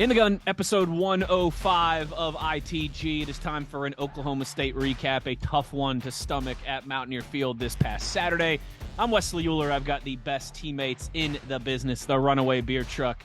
In the gun, episode 105 of ITG. It is time for an Oklahoma State recap, a tough one to stomach at Mountaineer Field this past Saturday. I'm Wesley Euler. I've got the best teammates in the business, the runaway beer truck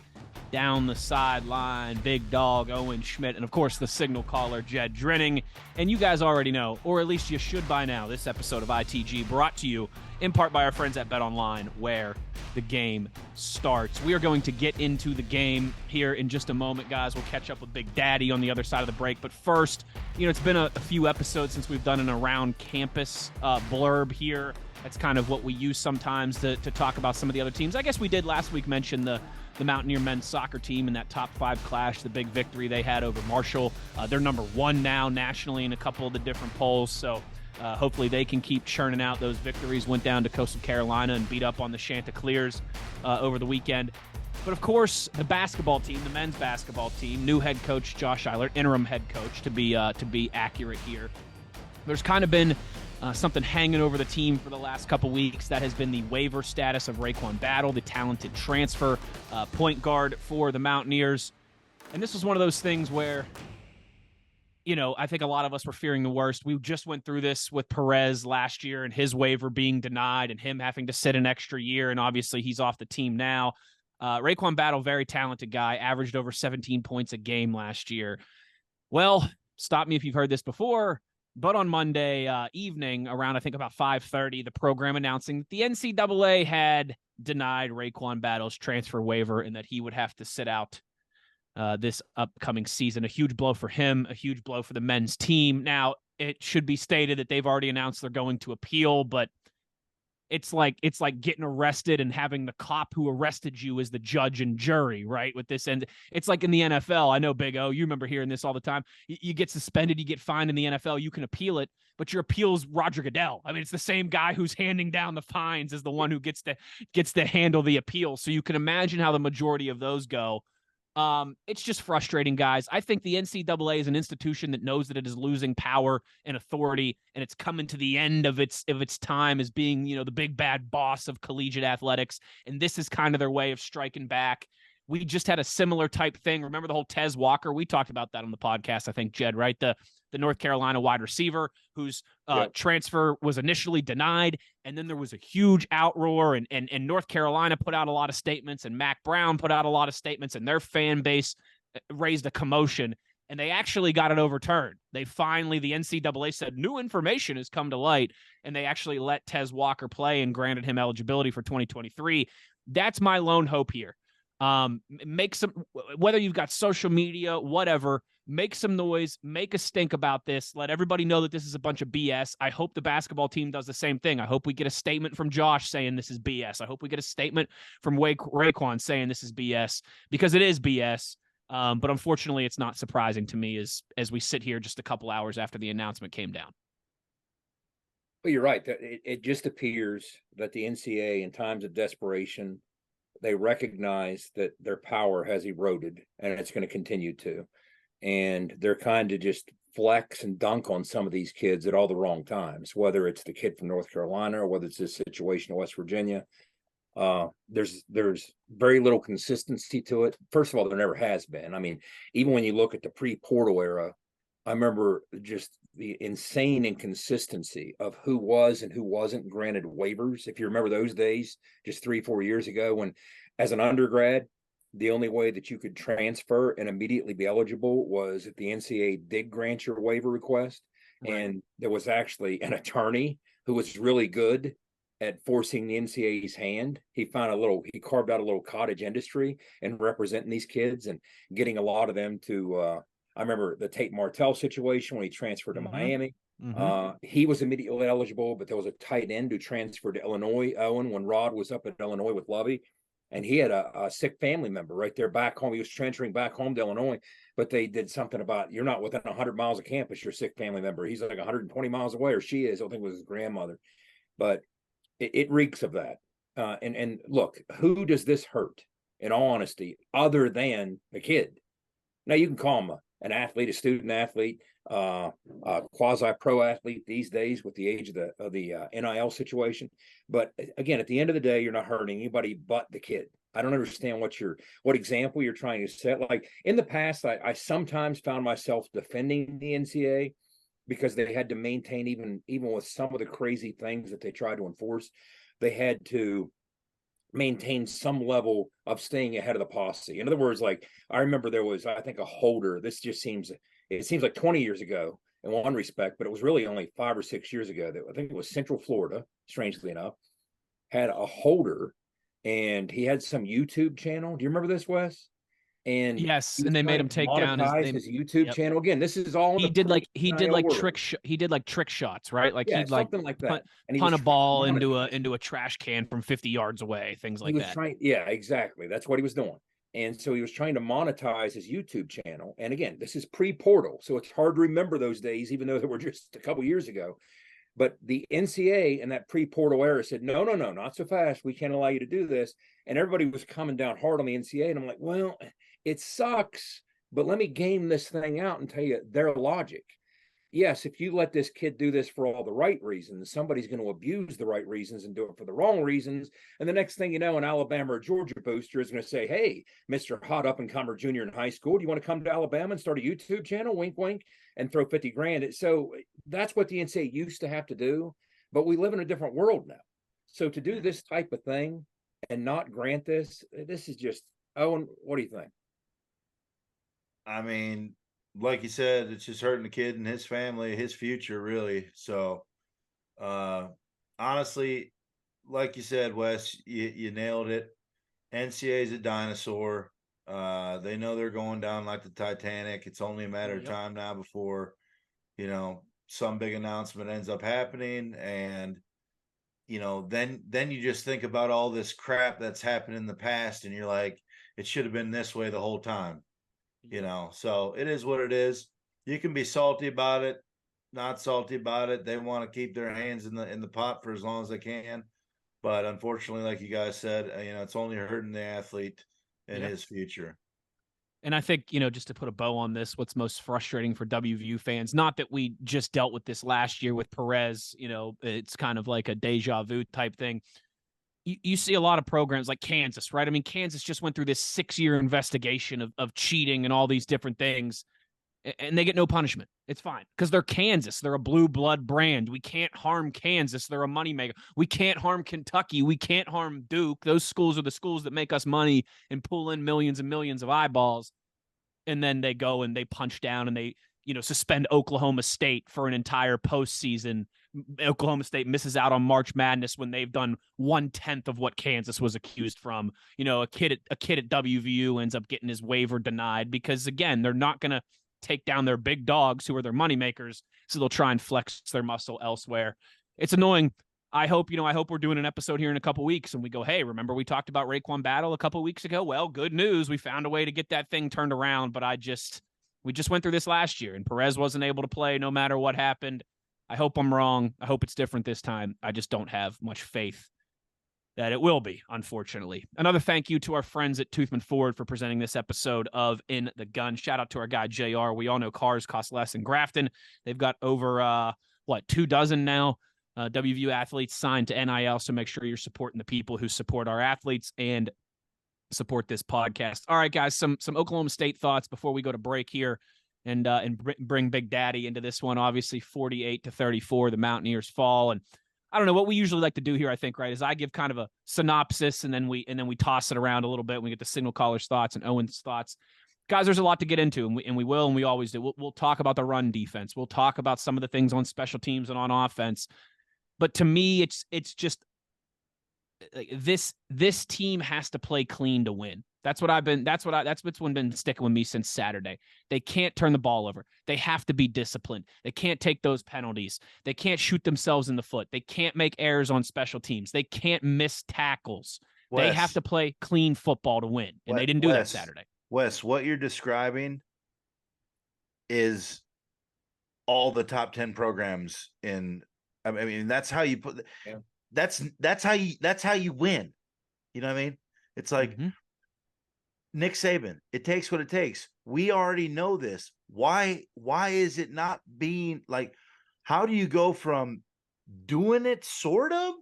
down the sideline, big dog Owen Schmidt, and of course the signal caller Jed Drenning. And you guys already know, or at least you should by now, this episode of ITG brought to you in part by our friends at BetOnline, where the game starts. We are going to get into the game here in just a moment, guys. We'll catch up with Big Daddy on the other side of the break. But first, it's been a few episodes since we've done an around campus blurb here. That's kind of what we use sometimes to talk about some of the other teams. I guess we did last week mention the Mountaineer men's soccer team in that top 5 clash, the big victory they had over Marshall. They're number 1 now nationally in a couple of the different polls, so hopefully they can keep churning out those victories. Went down to Coastal Carolina and beat up on the Chanticleers over the weekend. But of course, the basketball team, the men's basketball team, new head coach Josh Eilert, interim head coach to be accurate here. There's kind of been something hanging over the team for the last couple weeks. That has been the waiver status of Raekwon Battle, the talented transfer point guard for the Mountaineers. And this was one of those things where, I think a lot of us were fearing the worst. We just went through this with Perez last year and his waiver being denied and him having to sit an extra year. And obviously he's off the team now. Raekwon Battle, very talented guy, averaged over 17 points a game last year. Well, stop me if you've heard this before, but on Monday evening around, I think about 5:30, the program announcing that the NCAA had denied Raekwon Battle's transfer waiver and that he would have to sit out this upcoming season. A huge blow for him, a huge blow for the men's team. Now, it should be stated that they've already announced they're going to appeal, but it's like getting arrested and having the cop who arrested you as the judge and jury, right? With this, and it's like in the NFL. I know, Big O, you remember hearing this all the time. You get suspended, you get fined in the NFL, you can appeal it, but your appeal's Roger Goodell. I mean, it's the same guy who's handing down the fines as the one who gets to handle the appeal. So you can imagine how the majority of those go. It's just frustrating, guys. I think the NCAA is an institution that knows that it is losing power and authority, and it's coming to the end of its time as being, the big bad boss of collegiate athletics. And this is kind of their way of striking back. We just had a similar type thing. Remember the whole Tez Walker? We talked about that on the podcast, I think, Jed, right? The North Carolina wide receiver whose transfer was initially denied, and then there was a huge outroar, and North Carolina put out a lot of statements, and Mac Brown put out a lot of statements, and their fan base raised a commotion, and they actually got it overturned. The NCAA said new information has come to light, and they actually let Tez Walker play and granted him eligibility for 2023. That's my lone hope here. Make some, whether you've got social media, whatever, make some noise, make a stink about this, let everybody know that this is a bunch of BS. I hope the basketball team does the same thing. I hope we get a statement from Josh saying this is BS. I hope we get a statement from Raekwon saying this is BS, because it is BS. But unfortunately, it's not surprising to me as we sit here just a couple hours after the announcement came down. Well, you're right. It just appears that the NCAA, in times of desperation, they recognize that their power has eroded and it's going to continue to. And they're kind of just flex and dunk on some of these kids at all the wrong times, whether it's the kid from North Carolina or whether it's this situation in West Virginia. There's very little consistency to it. First of all, there never has been. I mean, even when you look at the pre-portal era, I remember just the insane inconsistency of who was and who wasn't granted waivers. If you remember those days, just 3-4 years ago, when as an undergrad, the only way that you could transfer and immediately be eligible was if the NCAA did grant your waiver request. Right. And there was actually an attorney who was really good at forcing the NCAA's hand. He carved out a little cottage industry and representing these kids and getting a lot of them to, I remember the Tate Martell situation when he transferred to Miami. Mm-hmm. He was immediately eligible, but there was a tight end who transferred to Illinois, Owen, when Rod was up at Illinois with Lovey. And he had a sick family member right there back home. He was transferring back home to Illinois, but they did something about, you're not within 100 miles of campus, you're a sick family member. He's like 120 miles away, or she is. I think it was his grandmother. But it reeks of that. And look, who does this hurt, in all honesty, other than the kid? Now, you can call him an athlete, a student athlete, a quasi-pro athlete these days with the age of the NIL situation. But again, at the end of the day, you're not hurting anybody but the kid. I don't understand what example you're trying to set. Like in the past, I sometimes found myself defending the NCAA because they had to maintain, even with some of the crazy things that they tried to enforce, they had to maintain some level of staying ahead of the posse. In other words, like I remember there was, I think, a holder. It seems like 20 years ago in one respect, but it was really only 5 or 6 years ago that I think it was Central Florida, strangely enough, had a holder, and he had some YouTube channel. Do you remember this, Wes? And Yes, he was and they made trying him to take down his monetize they his YouTube Yep. channel. Again, this is all in He the did like pre-NIL world. he did like trick shots, right? Like Yeah, he'd like something like punt, that. And he was punt a trying to ball monetize. into a trash can from 50 yards away, things He like was that. trying, yeah, exactly. That's what he was doing. And so he was trying to monetize his YouTube channel. And again, this is pre-portal, so it's hard to remember those days, even though they were just a couple years ago. But the NCAA in that pre-portal era said, no, no, no, not so fast. We can't allow you to do this. And everybody was coming down hard on the NCAA. And I'm like, well, it sucks, but let me game this thing out and tell you their logic. Yes, if you let this kid do this for all the right reasons, somebody's going to abuse the right reasons and do it for the wrong reasons. And the next thing you know, an Alabama or Georgia booster is going to say, hey, Mr. Hot Up and Comer Jr. in high school, do you want to come to Alabama and start a YouTube channel? Wink, wink, and throw 50 grand. So that's what the NCAA used to have to do. But we live in a different world now. So to do this type of thing and not grant this is just, Owen, what do you think? I mean, like you said, it's just hurting the kid and his family, his future, really. So, honestly, like you said, Wes, you nailed it. NCAA is a dinosaur. They know they're going down like the Titanic. It's only a matter of time now before, some big announcement ends up happening. And, then you just think about all this crap that's happened in the past, and you're like, it should have been this way the whole time. So it is what it is. You can be salty about it, not salty about it. They want to keep their hands in the pot for as long as they can. But unfortunately, like you guys said, it's only hurting the athlete and his future. And I think, just to put a bow on this, what's most frustrating for WVU fans, not that we just dealt with this last year with Perez, it's kind of like a deja vu type thing. You see a lot of programs like Kansas, right? I mean, Kansas just went through this 6-year investigation of cheating and all these different things, and they get no punishment. It's fine because they're Kansas. They're a blue blood brand. We can't harm Kansas. They're a moneymaker. We can't harm Kentucky. We can't harm Duke. Those schools are the schools that make us money and pull in millions and millions of eyeballs. And then they go and they punch down and they, suspend Oklahoma State for an entire postseason. Oklahoma State misses out on March Madness when they've done 1/10 of what Kansas was accused from. A kid at WVU ends up getting his waiver denied because, again, they're not going to take down their big dogs who are their moneymakers, so they'll try and flex their muscle elsewhere. It's annoying. I hope we're doing an episode here in a couple weeks and we go, hey, remember we talked about Raekwon Battle a couple weeks ago? Well, good news. We found a way to get that thing turned around, but we just went through this last year and Perez wasn't able to play no matter what happened. I hope I'm wrong. I hope it's different this time. I just don't have much faith that it will be, unfortunately. Another thank you to our friends at Toothman Ford for presenting this episode of In the Gun. Shout out to our guy, JR. We all know cars cost less in Grafton. They've got over, 24 now WVU athletes signed to NIL, so make sure you're supporting the people who support our athletes and support this podcast. All right, guys, some Oklahoma State thoughts before we go to break here and bring Big Daddy into this one. Obviously, 48-34, the Mountaineers fall, and I don't know what we usually like to do here. I think, right, is I give kind of a synopsis and then we toss it around a little bit. And we get the signal caller's thoughts and Owen's thoughts. Guys, there's a lot to get into, and we will, and we always do. We'll talk about the run defense. We'll talk about some of the things on special teams and on offense. But to me, it's just like this team has to play clean to win. That's what's been sticking with me since Saturday. They can't turn the ball over. They have to be disciplined. They can't take those penalties. They can't shoot themselves in the foot. They can't make errors on special teams. They can't miss tackles. They have to play clean football to win, and they didn't do that Saturday. Wes, what you're describing is all the top 10 programs in. I mean, that's how you put. Yeah. That's how you win. You know what I mean? It's like Nick Saban. It takes what it takes. We already know this. Why is it not being like? How do you go from doing it sort of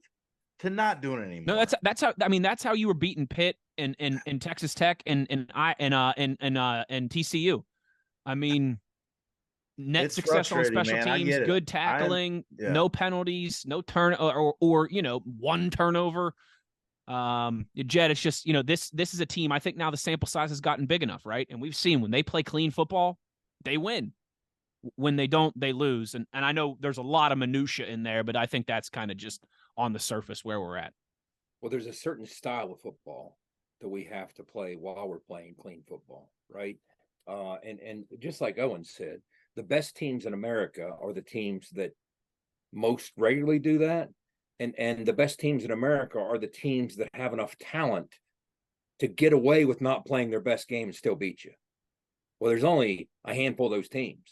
to not doing it anymore. No, that's how you were beating Pitt and Texas Tech and TCU. I mean, net It's success on frustrating, special man. I teams, get it. good tackling, Yeah. no penalties, no turn or one turnover. Jed, it's just, this is a team. I think now the sample size has gotten big enough, right? And we've seen when they play clean football, they win. When they don't, they lose. And I know there's a lot of minutia in there, but I think that's kind of just on the surface where we're at. Well, there's a certain style of football that we have to play while we're playing clean football, right? And just like Owen said, the best teams in America are the teams that most regularly do that. And the best teams in America are the teams that have enough talent to get away with not playing their best game and still beat you. Well, there's only a handful of those teams.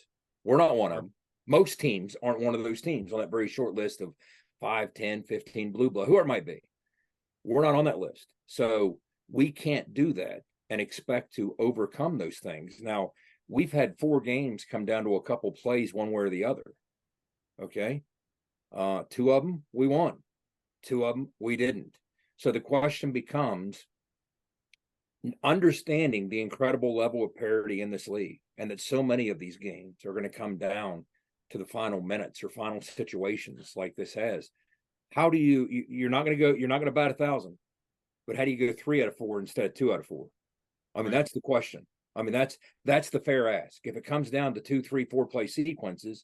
We're not one of them. Most teams aren't one of those teams on that very short list of 5, 10, 15 blue blood, whoever it might be. We're not on that list. So we can't do that and expect to overcome those things. Now, we've had 4 games come down to a couple plays one way or the other. Okay. 2 of them we won. 2 of them we didn't. So the question becomes understanding the incredible level of parity in this league and that so many of these games are going to come down to the final minutes or final situations like this has. How do you're not going to bat 1,000, but how do you go 3 out of 4 instead of 2 out of 4? I mean, that's the question. I mean, that's the fair ask. If it comes down to 2, 3, 4 play sequences,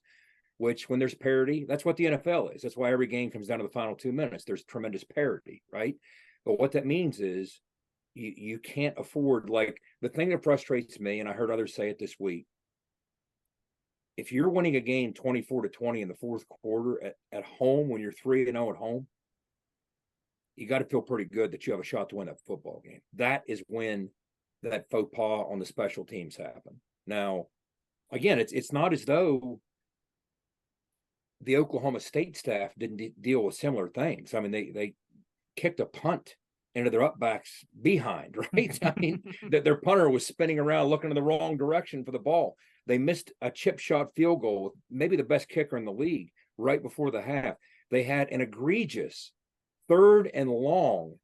which when there's parity, that's what the NFL is. That's why every game comes down to the final 2 minutes. There's tremendous parity, right? But what that means is you can't afford, like, the thing that frustrates me, and I heard others say it this week, if you're winning a game 24-20 in the fourth quarter at home when you're 3-0 at home, you got to feel pretty good that you have a shot to win that football game. That is when that faux pas on the special teams happen. Now, again, it's not as though the Oklahoma State staff didn't deal with similar things. I mean, they kicked a punt into their upbacks behind, right? I mean, that their punter was spinning around looking in the wrong direction for the ball. They missed a chip shot field goal with maybe the best kicker in the league right before the half. They had an egregious 3rd and long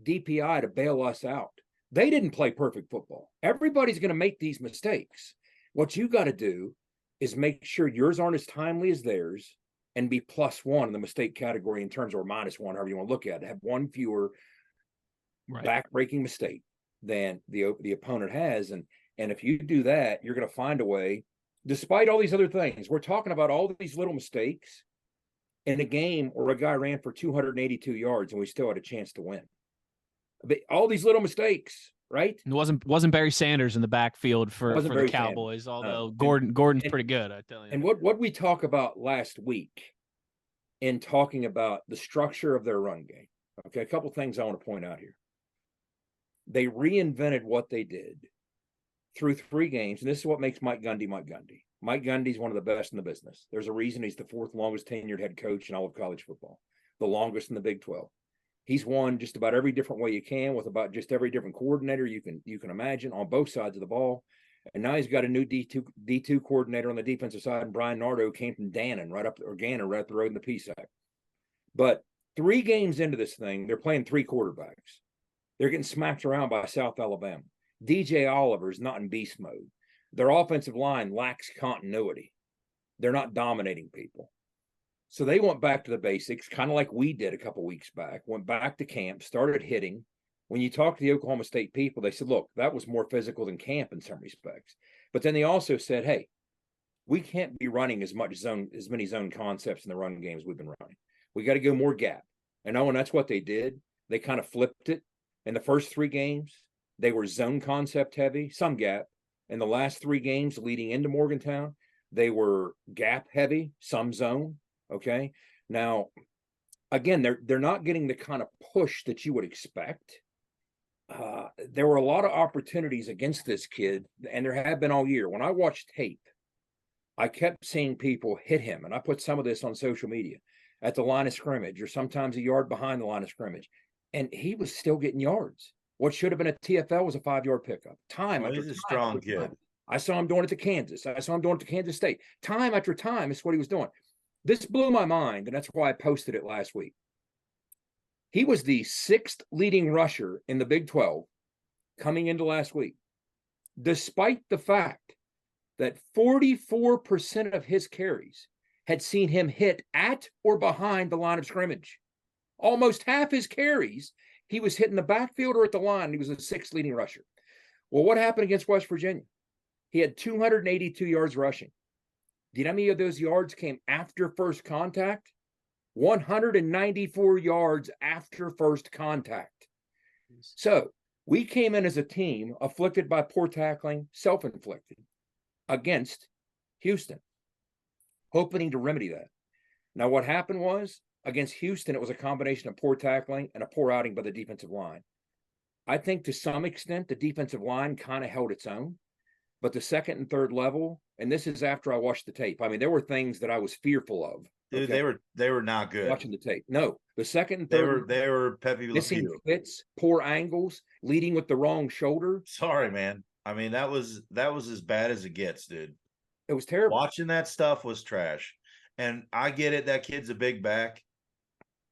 DPI to bail us out. They didn't play perfect football. Everybody's going to make these mistakes. What you got to do is make sure yours aren't as timely as theirs and be +1 in the mistake category in terms, or -1, however you want to look at it. Have 1 fewer back-breaking mistake than the opponent has. And if you do that, you're going to find a way, despite all these other things. We're talking about all these little mistakes in a game where a guy ran for 282 yards and we still had a chance to win. But all these little mistakes, right? It wasn't Barry Sanders in the backfield for the Cowboys, Sanders. although Gordon's pretty good, I tell you. And what we talk about last week in talking about the structure of their run game. Okay, a couple things I want to point out here. They reinvented what they did through 3 games, and this is what makes Mike Gundy Mike Gundy. Mike Gundy's one of the best in the business. There's a reason he's the 4th longest tenured head coach in all of college football, the longest in the Big 12. He's won just about every different way you can with about just every different coordinator you can imagine on both sides of the ball. And now he's got a new D2 coordinator on the defensive side, and Brian Nardo came from Gannon right up the road in the PSAC. But 3 games into this thing, they're playing 3 quarterbacks. They're getting smacked around by South Alabama. DJ Oliver's not in beast mode. Their offensive line lacks continuity. They're not dominating people. So they went back to the basics, kind of like we did a couple weeks back, went back to camp, started hitting. When you talk to the Oklahoma State people, they said, look, that was more physical than camp in some respects. But then they also said, hey, we can't be running as many zone concepts in the run games we've been running. We got to go more gap. And that's what they did. They kind of flipped it. In the first 3 games, they were zone concept heavy, some gap. In the last 3 games leading into Morgantown, they were gap heavy, some zone. Okay. Now, again, they're not getting the kind of push that you would expect. There were a lot of opportunities against this kid, and there have been all year. When I watched tape, I kept seeing people hit him, and I put some of this on social media, at the line of scrimmage or sometimes a yard behind the line of scrimmage. And he was still getting yards. What should have been a TFL was a 5-yard pickup. He's a strong kid. I saw him doing it to Kansas. I saw him doing it to Kansas State. Time after time is what he was doing. This blew my mind, and that's why I posted it last week. He was the 6th leading rusher in the Big 12 coming into last week, despite the fact that 44% of his carries had seen him hit at or behind the line of scrimmage. Almost half his carries, he was hitting the backfield or at the line. He was the 6th leading rusher. Well, what happened against West Virginia? He had 282 yards rushing. Do you know how many of those yards came after first contact? 194 yards after first contact. So we came in as a team afflicted by poor tackling, self-inflicted, against Houston, hoping to remedy that. Now, what happened was, against Houston, it was a combination of poor tackling and a poor outing by the defensive line. I think to some extent, the defensive line kind of held its own, but the second and third level, and this is after I watched the tape. I mean, there were things that I was fearful of. Dude, they were not good. Watching the tape. No, the second and third. They were Pepe missing Le Pew. fits, poor angles, leading with the wrong shoulder. Sorry, man. I mean, that was as bad as it gets, dude. It was terrible. Watching that stuff was trash. And I get it, that kid's a big back,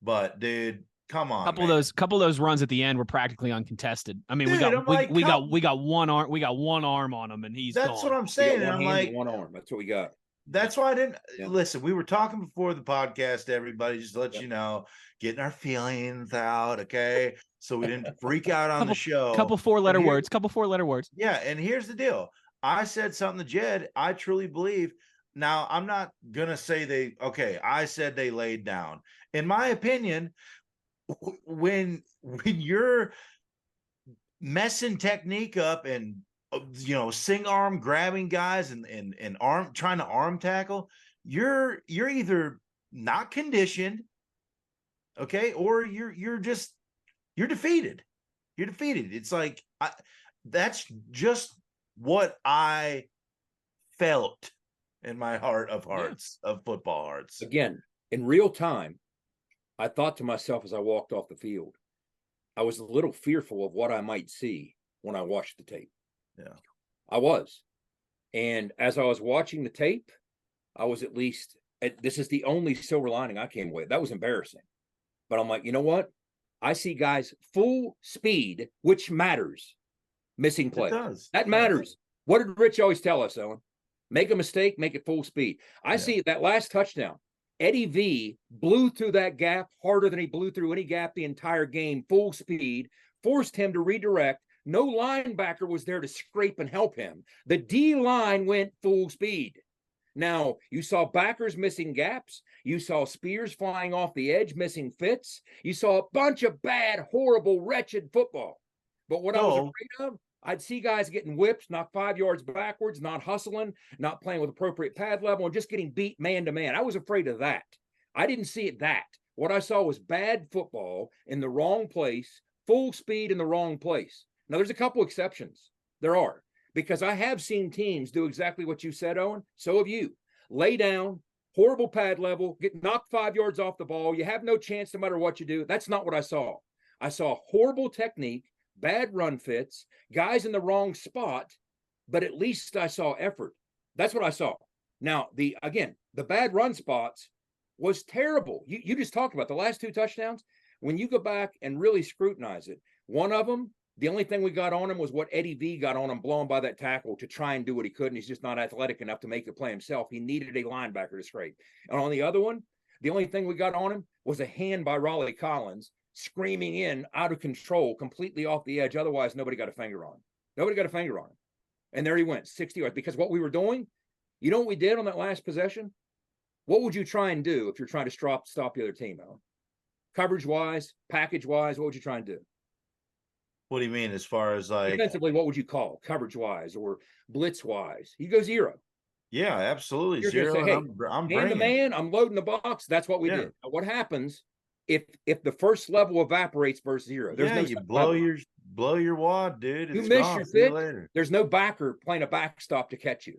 but dude, come on. Couple of those runs at the end were practically uncontested. I mean, dude, we got one arm on him, and he's that's gone. what I'm saying. And I'm like, one arm. That's what we got. That's why I didn't listen. We were talking before the podcast, everybody, just to let you know, getting our feelings out, okay? So we didn't freak out on the show. Couple four-letter words. Yeah, and here's the deal. I said something to Jed. I truly believe. Now, I'm not gonna say I said they laid down. In my opinion, when you're messing technique up and sing arm grabbing guys and arm trying to arm tackle, you're either not conditioned, okay, or you're defeated. You're defeated. It's like that's just what I felt in my heart of hearts, of football hearts. Again, in real time, I thought to myself as I walked off the field, I was a little fearful of what I might see when I watched the tape. Yeah, I was. And as I was watching the tape, I was at least, this is the only silver lining I came with. That was embarrassing. But I'm like, you know what? I see guys full speed, which matters. Missing play. That matters. What did Rich always tell us, Owen? Make a mistake, make it full speed. I see that last touchdown. Eddie V blew through that gap harder than he blew through any gap the entire game, full speed, forced him to redirect. No linebacker was there to scrape and help him. The D line went full speed. Now, you saw backers missing gaps. You saw Spears flying off the edge, missing fits. You saw a bunch of bad, horrible, wretched football. But what I was afraid of, I'd see guys getting whipped, not 5 yards backwards, not hustling, not playing with appropriate pad level, and just getting beat man to man. I was afraid of that. I didn't see it that. What I saw was bad football in the wrong place, full speed in the wrong place. Now, there's a couple exceptions. There are, because I have seen teams do exactly what you said, Owen. So have you. Lay down, horrible pad level, get knocked 5 yards off the ball. You have no chance no matter what you do. That's not what I saw. I saw horrible technique, bad run fits, guys in the wrong spot, but at least I saw effort. That's what I saw. Now, the bad run spots was terrible. You just talked about the last 2 touchdowns. When you go back and really scrutinize it, one of them, the only thing we got on him was what Eddie V got on him, blown by that tackle to try and do what he could, and he's just not athletic enough to make the play himself. He needed a linebacker to scrape. And on the other one, the only thing we got on him was a hand by Raleigh Collins screaming in, out of control, completely off the edge. Otherwise, nobody got a finger on him. Nobody got a finger on him. And there he went, 60 yards. Because what we were doing, you know what we did on that last possession? What would you try and do if you're trying to stop the other team, Alan? Coverage-wise, package-wise, what would you try and do? What do you mean as far as like defensively? What would you call coverage-wise or blitz-wise? You go zero. Yeah, absolutely. You're zero. say, hey, I'm man to man, I'm loading the box. That's what we did. Now, what happens if the first level evaporates versus zero? There's no you blow your wad, dude. You miss your fit. There's no backer playing a backstop to catch you.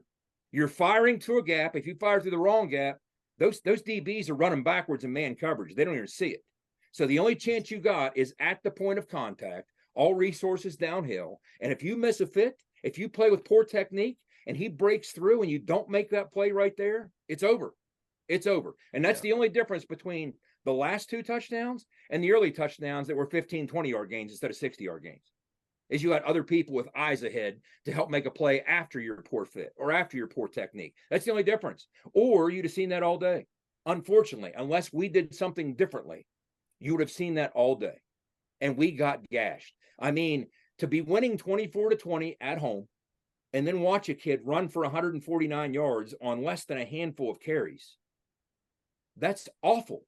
You're firing through a gap. If you fire through the wrong gap, those DBs are running backwards in man coverage. They don't even see it. So the only chance you got is at the point of contact. All resources downhill. And if you miss a fit, if you play with poor technique and he breaks through and you don't make that play right there, it's over. It's over. And that's the only difference between the last 2 touchdowns and the early touchdowns that were 15, 20-yard gains instead of 60-yard gains. Is you had other people with eyes ahead to help make a play after your poor fit or after your poor technique. That's the only difference. Or you'd have seen that all day. Unfortunately, unless we did something differently, you would have seen that all day. And we got gashed. I mean, to be winning 24-20 at home and then watch a kid run for 149 yards on less than a handful of carries. That's awful.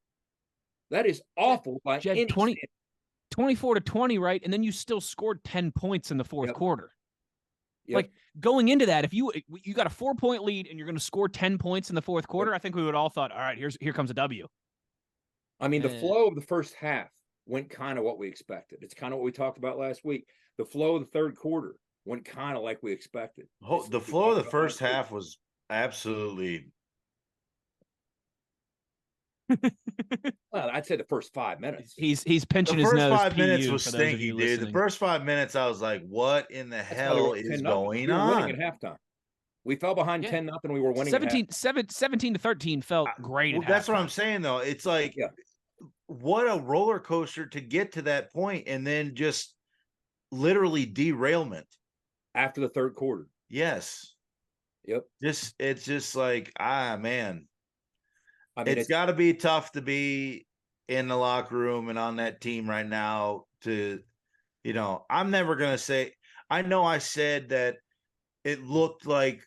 That is awful by any 24-20, right? And then you still scored 10 points in the fourth quarter. Yep. Like going into that, if you got a 4-point lead and you're going to score 10 points in the fourth quarter, I think we would all thought, all right, here comes a W. I mean, the flow of the first half went kind of what we expected. It's kind of what we talked about last week. The flow of the third quarter went kind of like we expected. The flow of the first half was absolutely. Well, I'd say the first 5 minutes. He's pinching his nose. The first 5 minutes was stinky, dude. The first 5 minutes, I was like, "What in the hell is going on?" We were winning at halftime. We fell behind 10-0. We were winning. 17-13 felt great. Well, that's what I'm saying, though. It's like, what a roller coaster to get to that point, and then just literally derailment after the third quarter. Yes. Yep. It's just like, man. I mean, it's got to be tough to be in the locker room and on that team right now to, I'm never going to say, I know I said that it looked like,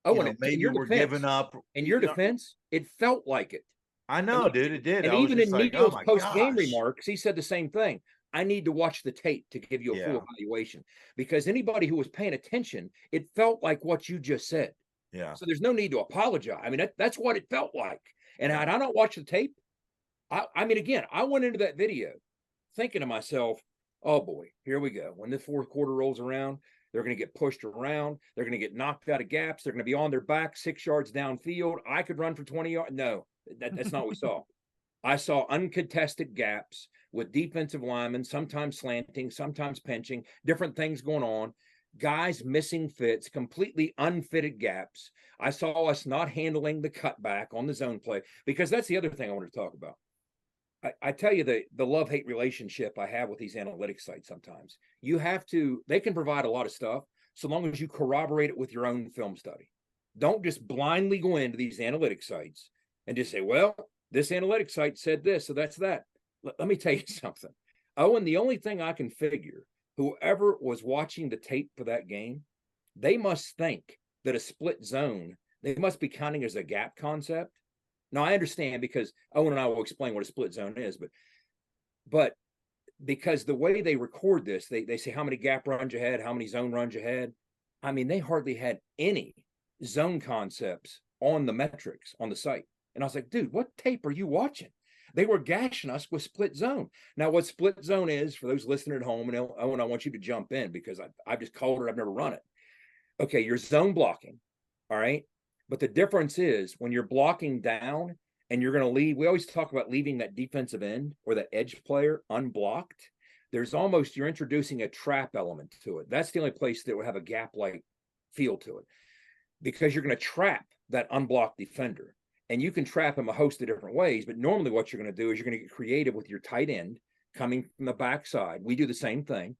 maybe we're giving up. In your defense, it felt like it. I know, dude, it did. And even in Neil's post-game remarks, he said the same thing. I need to watch the tape to give you a full evaluation, because anybody who was paying attention, it felt like what you just said. Yeah. So there's no need to apologize. I mean, that's what it felt like. And had I not watched the tape, I mean, again, I went into that video thinking to myself, oh boy, here we go. When the fourth quarter rolls around, they're going to get pushed around. They're going to get knocked out of gaps. They're going to be on their back 6 yards downfield. I could run for 20 yards. No, that's not what we saw. I saw uncontested gaps with defensive linemen, sometimes slanting, sometimes pinching, different things going on. Guys missing fits, completely unfitted gaps. I saw us not handling the cutback on the zone play, because that's the other thing I want to talk about. I tell you, the love-hate relationship I have with these analytics sites sometimes. They can provide a lot of stuff so long as you corroborate it with your own film study. Don't just blindly go into these analytics sites and just say, well, this analytics site said this, so that's that. Let me tell you something. Owen, the only thing I can figure, whoever was watching the tape for that game, they must think that a split zone, they must be counting as a gap concept. Now, I understand, because Owen and I will explain what a split zone is, but because the way they record this, they say how many gap runs you had, how many zone runs you had. I mean, they hardly had any zone concepts on the metrics on the site. And I was like, dude, what tape are you watching? They were gashing us with split zone. Now, what split zone is, for those listening at home, and Owen, I want you to jump in, because I've just called it, I've never run it. Okay, you're zone blocking, all right? But the difference is when you're blocking down and you're going to leave, we always talk about leaving that defensive end or the edge player unblocked. You're introducing a trap element to it. That's the only place that will have a gap-like feel to it, because you're going to trap that unblocked defender. And you can trap him a host of different ways, but normally what you're going to do is you're going to get creative with your tight end coming from the backside. We do the same thing.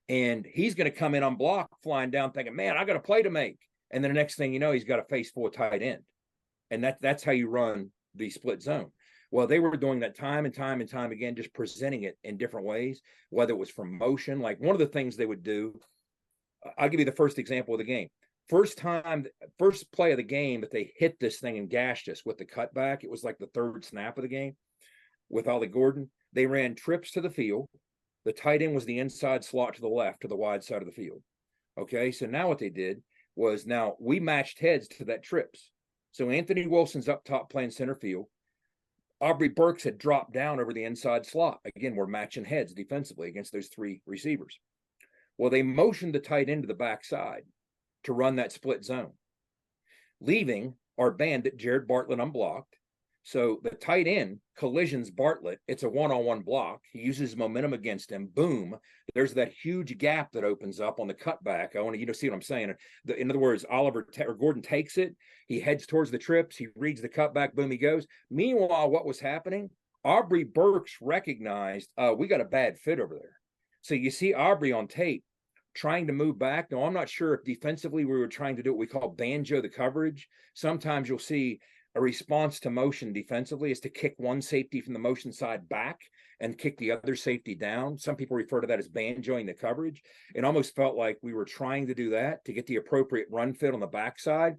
And he's going to come in unblocked, flying down, thinking, man, I got a play to make. And then the next thing you know, he's got a face full tight end. And that's how you run the split zone. Well, they were doing that time and time and time again, just presenting it in different ways, whether it was from motion. Like one of the things they would do, I'll give you the first example of the game. First play of the game that they hit this thing and gashed us with the cutback. It was like the third snap of the game with Ollie Gordon. They ran trips to the field. The tight end was the inside slot to the left, to the wide side of the field. Okay, so now what they did was, now we matched heads to that trips. So Anthony Wilson's up top playing center field. Aubrey Burks had dropped down over the inside slot. Again, we're matching heads defensively against those three receivers. Well, they motioned the tight end to the backside to run that split zone, leaving our bandit Jared Bartlett unblocked. So the tight end collisions Bartlett. It's a one-on-one block. He uses momentum against him. Boom. There's that huge gap that opens up on the cutback. I want you to see what I'm saying. In other words, Gordon takes it. He heads towards the trips. He reads the cutback. Boom, he goes. Meanwhile, what was happening? Aubrey Burks recognized, we got a bad fit over there. So you see Aubrey on tape trying to move back. Now, I'm not sure if defensively we were trying to do what we call banjo the coverage. Sometimes you'll see a response to motion defensively is to kick one safety from the motion side back and kick the other safety down. Some people refer to that as banjoing the coverage. It almost felt like we were trying to do that to get the appropriate run fit on the backside,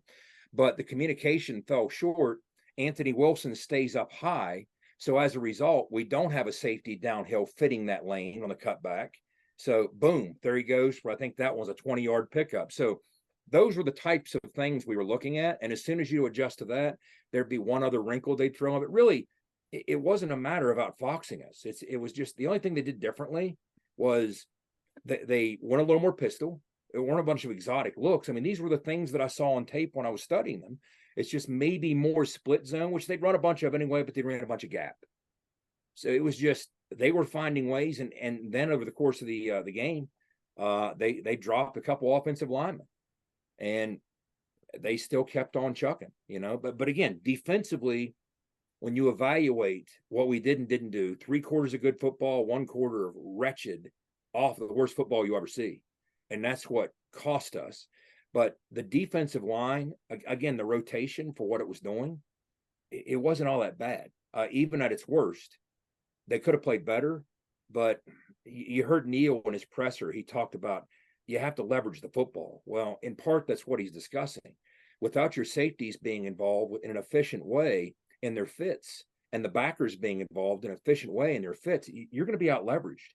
but the communication fell short. Anthony Wilson stays up high. So as a result, we don't have a safety downhill fitting that lane on the cutback. So boom, there he goes. I think that was a 20-yard pickup. So those were the types of things we were looking at. And as soon as you adjust to that, there'd be one other wrinkle they'd throw in. But really, it wasn't a matter of outfoxing us. It was just the only thing they did differently was they went a little more pistol. It weren't a bunch of exotic looks. I mean, these were the things that I saw on tape when I was studying them. It's just maybe more split zone, which they'd run a bunch of anyway, but they ran a bunch of gap. So it was just they were finding ways, and then over the course of the game, they dropped a couple offensive linemen, and they still kept on chucking, you know. But again, defensively, when you evaluate what we did and didn't do, 3 quarters of good football, 1 quarter of wretched, off the worst football you ever see, and that's what cost us. But the defensive line, again, the rotation for what it was doing, it wasn't all that bad. Even at its worst, they could have played better. But you heard Neil in his presser, he talked about you have to leverage the football. Well, in part, that's what he's discussing. Without your safeties being involved in an efficient way in their fits, and the backers being involved in an efficient way in their fits, you're going to be out leveraged.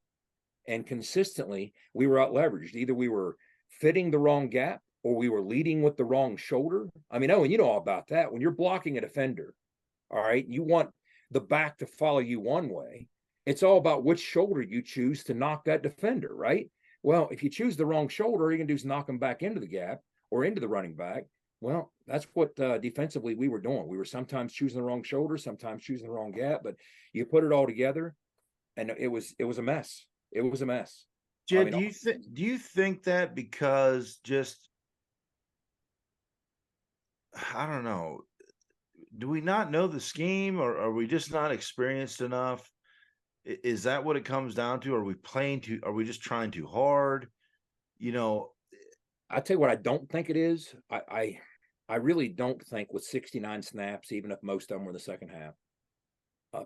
And consistently, we were out leveraged. Either we were fitting the wrong gap, or we were leading with the wrong shoulder. I mean, and you know all about that. When you're blocking a defender, all right, you want the back to follow you one way. It's all about which shoulder you choose to knock that defender, right? Well, if you choose the wrong shoulder, all you're going to do is knock them back into the gap or into the running back. Well, that's what defensively we were doing. We were sometimes choosing the wrong shoulder, sometimes choosing the wrong gap, but you put it all together, and it was a mess. It was a mess. Jed, do you think that because just I don't know, do we not know the scheme, or are we just not experienced enough? Is that what it comes down to? Are we just trying too hard? You know, I tell you what, I don't think it is. I really don't think with 69 snaps, even if most of them were in the second half,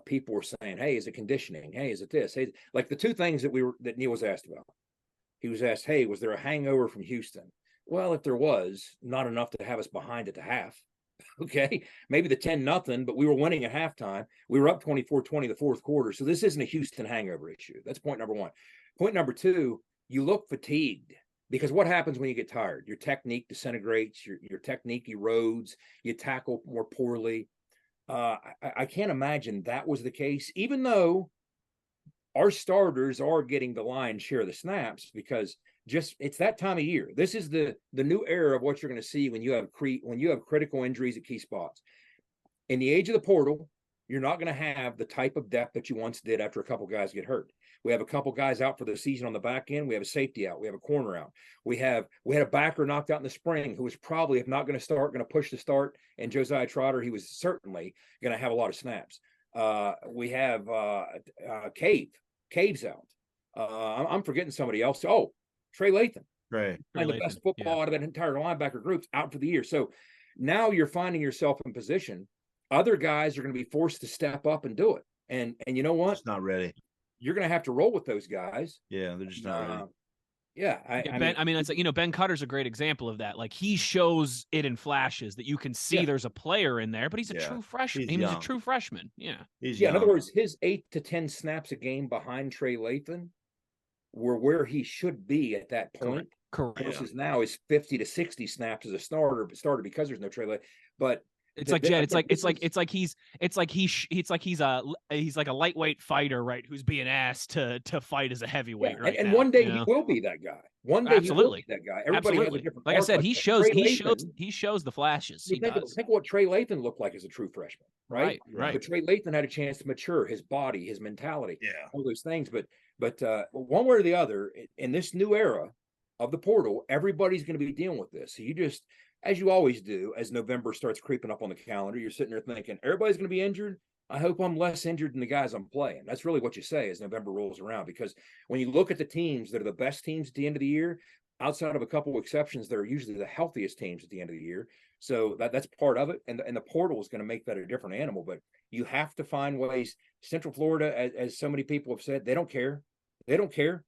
people were saying, hey, is it conditioning? Hey, is it this? Hey, like the 2 things that Neil was asked about. He was asked, hey, was there a hangover from Houston? Well, if there was, not enough to have us behind at the half. Okay, maybe the 10-0, but we were winning at halftime. We were up 24-20 the fourth quarter. So this isn't a Houston hangover issue. That's point number 1. Point number 2, you look fatigued, because what happens when you get tired? Your technique disintegrates, your technique erodes, you tackle more poorly. I can't imagine that was the case, even though our starters are getting the lion's share of the snaps, because it's that time of year. This is the new era of what you're going to see when you have critical injuries at key spots. In the age of the portal, you're not going to have the type of depth that you once did after a couple guys get hurt. We have a couple guys out for the season on the back end. We have a safety out. We have a corner out. We had a backer knocked out in the spring who was probably, if not going to start, going to push the start. And Josiah Trotter, he was certainly going to have a lot of snaps. We have Cave's out. I'm forgetting somebody else. Oh, Trey Lathan. Right. And the best football out of that entire linebacker group's out for the year. So now you're finding yourself in position. Other guys are going to be forced to step up and do it. And you know what? Just not ready. You're going to have to roll with those guys. Yeah, they're just not ready. Yeah, I mean, it's like, you know, Ben Cutter's a great example of that. Like, he shows it in flashes that you can see there's a player in there, but he's a true freshman. He's a true freshman. Yeah. He's young. In other words, his 8 to 10 snaps a game behind Trey Lathan were where he should be at that point. Correct. Versus now is 50 to 60 snaps as a starter because there's no Trey Lathan. But it's like Jed. It's like he's like a lightweight fighter, right? Who's being asked to fight as a heavyweight, right? And now, one day he will be that guy. One day he will be that guy. Everybody has a different. Like I said, he shows the flashes. He does. Think what Trey Lathan looked like as a true freshman, right? Right. But Trey Lathan had a chance to mature his body, his mentality, yeah, all those things. But one way or the other, in this new era of the portal, everybody's going to be dealing with this. So you just, as you always do, as November starts creeping up on the calendar, you're sitting there thinking everybody's going to be injured. I hope I'm less injured than the guys I'm playing. That's really what you say as November rolls around, because when you look at the teams that are the best teams at the end of the year, outside of a couple of exceptions, they're usually the healthiest teams at the end of the year. So that's part of it. And the portal is going to make that a different animal, but you have to find ways. Central Florida, as so many people have said, they don't care. They don't care.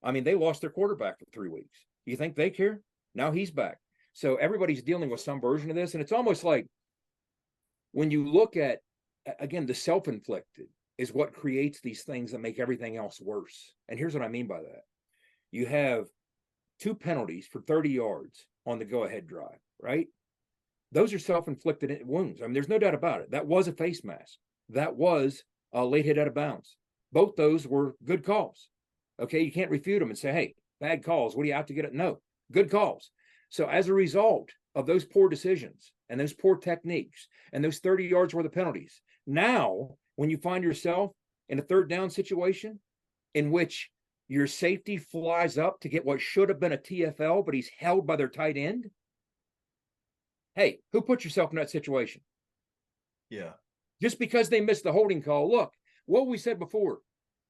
I mean, they lost their quarterback for 3 weeks. You think they care? Now he's back. So everybody's dealing with some version of this. And it's almost like when you look at, again, the self-inflicted is what creates these things that make everything else worse. And here's what I mean by that. You have 2 penalties for 30 yards on the go-ahead drive, right? Those are self-inflicted wounds. I mean, there's no doubt about it. That was a face mask. That was a late hit out of bounds. Both those were good calls. Okay, you can't refute them and say, hey, bad calls. What are you out to get it? No, good calls. So as a result of those poor decisions and those poor techniques and those 30 yards worth of penalties, now when you find yourself in a third down situation in which your safety flies up to get what should have been a TFL, but he's held by their tight end, hey, who put yourself in that situation? Yeah. Just because they missed the holding call. Look, what we said before,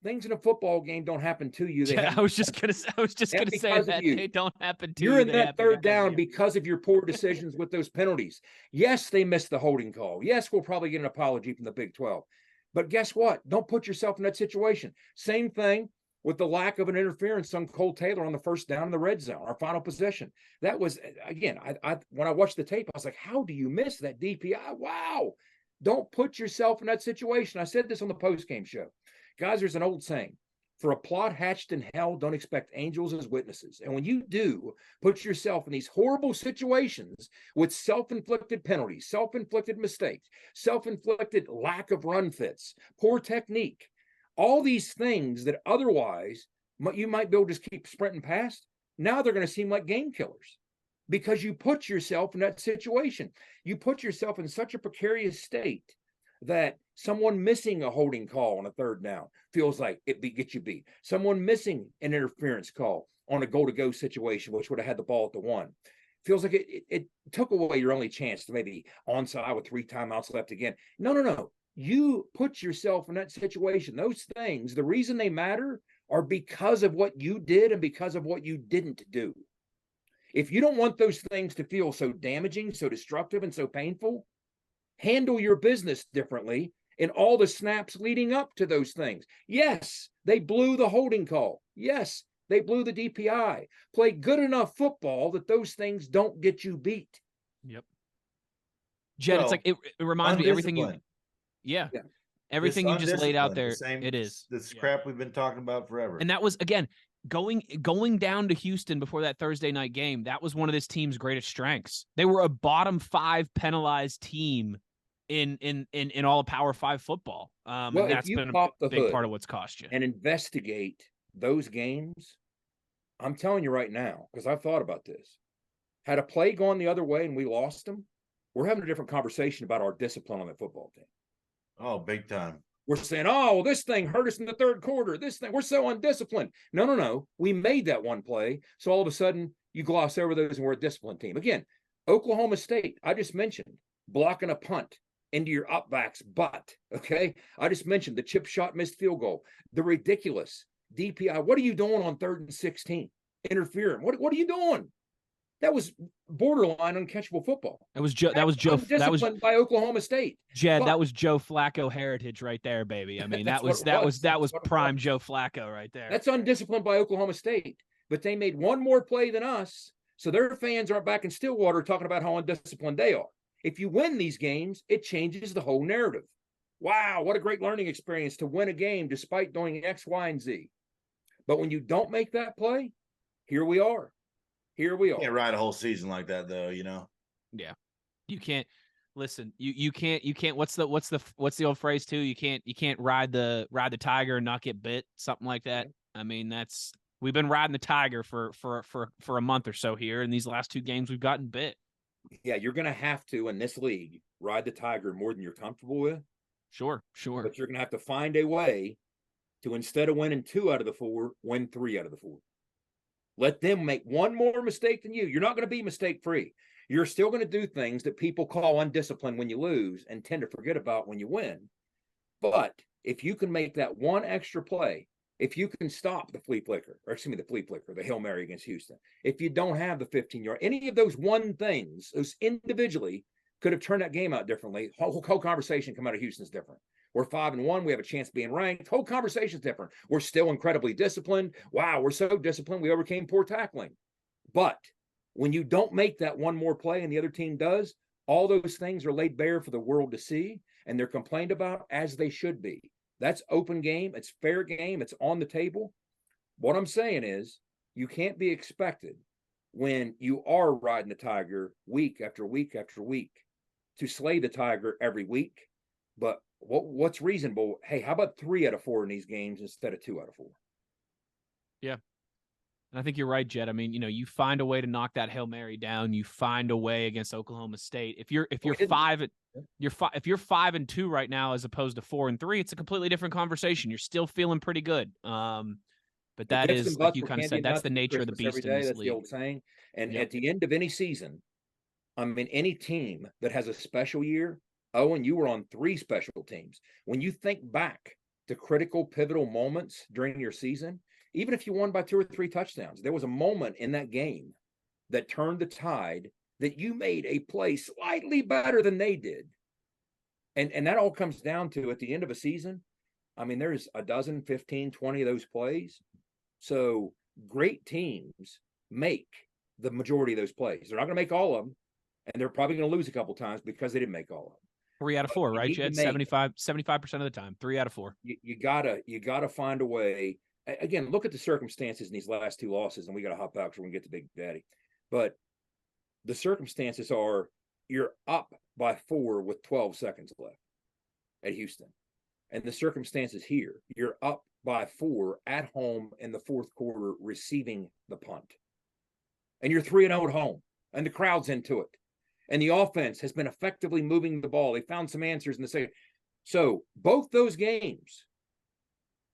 things in a football game don't happen to you. I was just gonna say that they don't happen to you. You're in that third down because of your poor decisions with those penalties. Yes, they missed the holding call. Yes, we'll probably get an apology from the Big 12. But guess what? Don't put yourself in that situation. Same thing with the lack of an interference on Cole Taylor on the first down in the red zone, our final possession. That was, again, I when I watched the tape, I was like, how do you miss that DPI? Wow. Don't put yourself in that situation. I said this on the post-game show. Guys, there's an old saying, for a plot hatched in hell, don't expect angels as witnesses. And when you do put yourself in these horrible situations with self-inflicted penalties, self-inflicted mistakes, self-inflicted lack of run fits, poor technique, all these things that otherwise you might be able to just keep sprinting past, now they're going to seem like game killers because you put yourself in that situation. You put yourself in such a precarious state that someone missing a holding call on a third down feels like it gets you beat. Someone missing an interference call on a goal-to-go situation, which would have had the ball at the 1, feels like it took away your only chance to maybe onside with 3 timeouts left again. No. You put yourself in that situation. Those things, the reason they matter are because of what you did and because of what you didn't do. If you don't want those things to feel so damaging, so destructive, and so painful, handle your business differently in all the snaps leading up to those things. Yes, they blew the holding call. Yes, they blew the DPI. Play good enough football that those things don't get you beat. Yep. Jed, it's like it reminds me everything you. Yeah. Everything you just laid out there. It is. This crap we've been talking about forever. And that was, again, going down to Houston before that Thursday night game. That was one of this team's greatest strengths. They were a bottom 5 penalized team in all of Power 5 football. And that's been a big part of what's cost you. And investigate those games. I'm telling you right now, because I've thought about this. Had a play gone the other way and we lost them, we're having a different conversation about our discipline on the football team. Oh, big time. We're saying, oh, this thing hurt us in the third quarter. This thing, we're so undisciplined. No. We made that one play. So all of a sudden, you gloss over those and we're a disciplined team. Again, Oklahoma State, I just mentioned, blocking a punt into your upback's butt, okay? I just mentioned the chip shot missed field goal, the ridiculous DPI. What are you doing on 3rd and 16? Interfering. What are you doing? That was borderline uncatchable football. That was Joe by Oklahoma State. Jed, that was Joe Flacco heritage right there, baby. I mean, that was prime Joe Flacco right there. That's undisciplined by Oklahoma State. But they made one more play than us, so their fans aren't back in Stillwater talking about how undisciplined they are. If you win these games, it changes the whole narrative. Wow, what a great learning experience to win a game despite doing X, Y, and Z. But when you don't make that play, here we are. You can't ride a whole season like that, though. Yeah, you can't. Listen, you can't. What's the old phrase too? You can't ride the tiger and not get bit. Something like that. I mean, we've been riding the tiger for a month or so here. In these last 2 games, we've gotten bit. Yeah, you're going to have to, in this league, ride the tiger more than you're comfortable with. Sure. But you're going to have to find a way to, instead of winning 2 out of the 4, win 3 out of the 4. Let them make one more mistake than you. You're not going to be mistake-free. You're still going to do things that people call undisciplined when you lose and tend to forget about when you win. But if you can make that one extra play, if you can stop the the Hail Mary against Houston, if you don't have the 15-yard, any of those one things, those individually could have turned that game out differently. Whole conversation come out of Houston's different. We're 5-1. We have a chance of being ranked. Whole conversation's different. We're still incredibly disciplined. Wow, we're so disciplined. We overcame poor tackling. But when you don't make that one more play and the other team does, all those things are laid bare for the world to see, and they're complained about as they should be. That's open game. It's fair game. It's on the table. What I'm saying is you can't be expected when you are riding the Tiger week after week after week to slay the Tiger every week. But what's reasonable? Hey, how about 3 out of 4 in these games instead of 2 out of 4? Yeah. And I think you're right, Jed. I mean, you find a way to knock that Hail Mary down. You find a way against Oklahoma State. If you're 5-2 right now as opposed to 4-3, it's a completely different conversation. You're still feeling pretty good. But that is, like you kind of said, that's the nature of the beast in this that's league. The old saying. And at the end of any season, I mean, any team that has a special year, Owen, you were on 3 special teams. When you think back to critical, pivotal moments during your season, even if you won by 2 or 3 touchdowns, there was a moment in that game that turned the tide that you made a play slightly better than they did. And that all comes down to, at the end of a season, I mean, there's a dozen, 15, 20 of those plays. So great teams make the majority of those plays. They're not going to make all of them, and they're probably going to lose a couple times because they didn't make all of them. 3 out of 4, right, Jed? 75% of the time, 3 out of 4. You gotta find a way. Again, look at the circumstances in these last 2 losses, and we got to hop out because we're going to get to Big Daddy. But the circumstances are you're up by 4 with 12 seconds left at Houston. And the circumstances here, you're up by 4 at home in the 4th quarter receiving the punt. And you're 3-0 at home, and the crowd's into it. And the offense has been effectively moving the ball. They found some answers in the second. So both those games,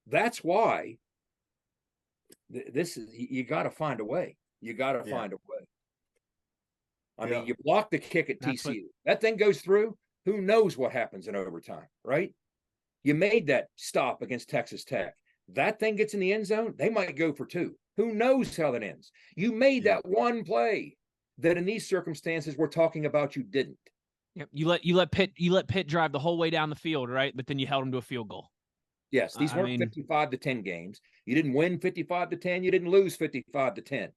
that's why this is, you got to find a way. You got to find a way. I mean, you block the kick at TCU. That thing goes through. Who knows what happens in overtime, right? You made that stop against Texas Tech. That thing gets in the end zone. They might go for 2. Who knows how that ends? You made that one play that in these circumstances we're talking about you didn't. Yep. You let Pitt drive the whole way down the field, right? But then you held them to a field goal. Yes, these weren't 55-10 games. You didn't win 55-10. You didn't lose 55-10.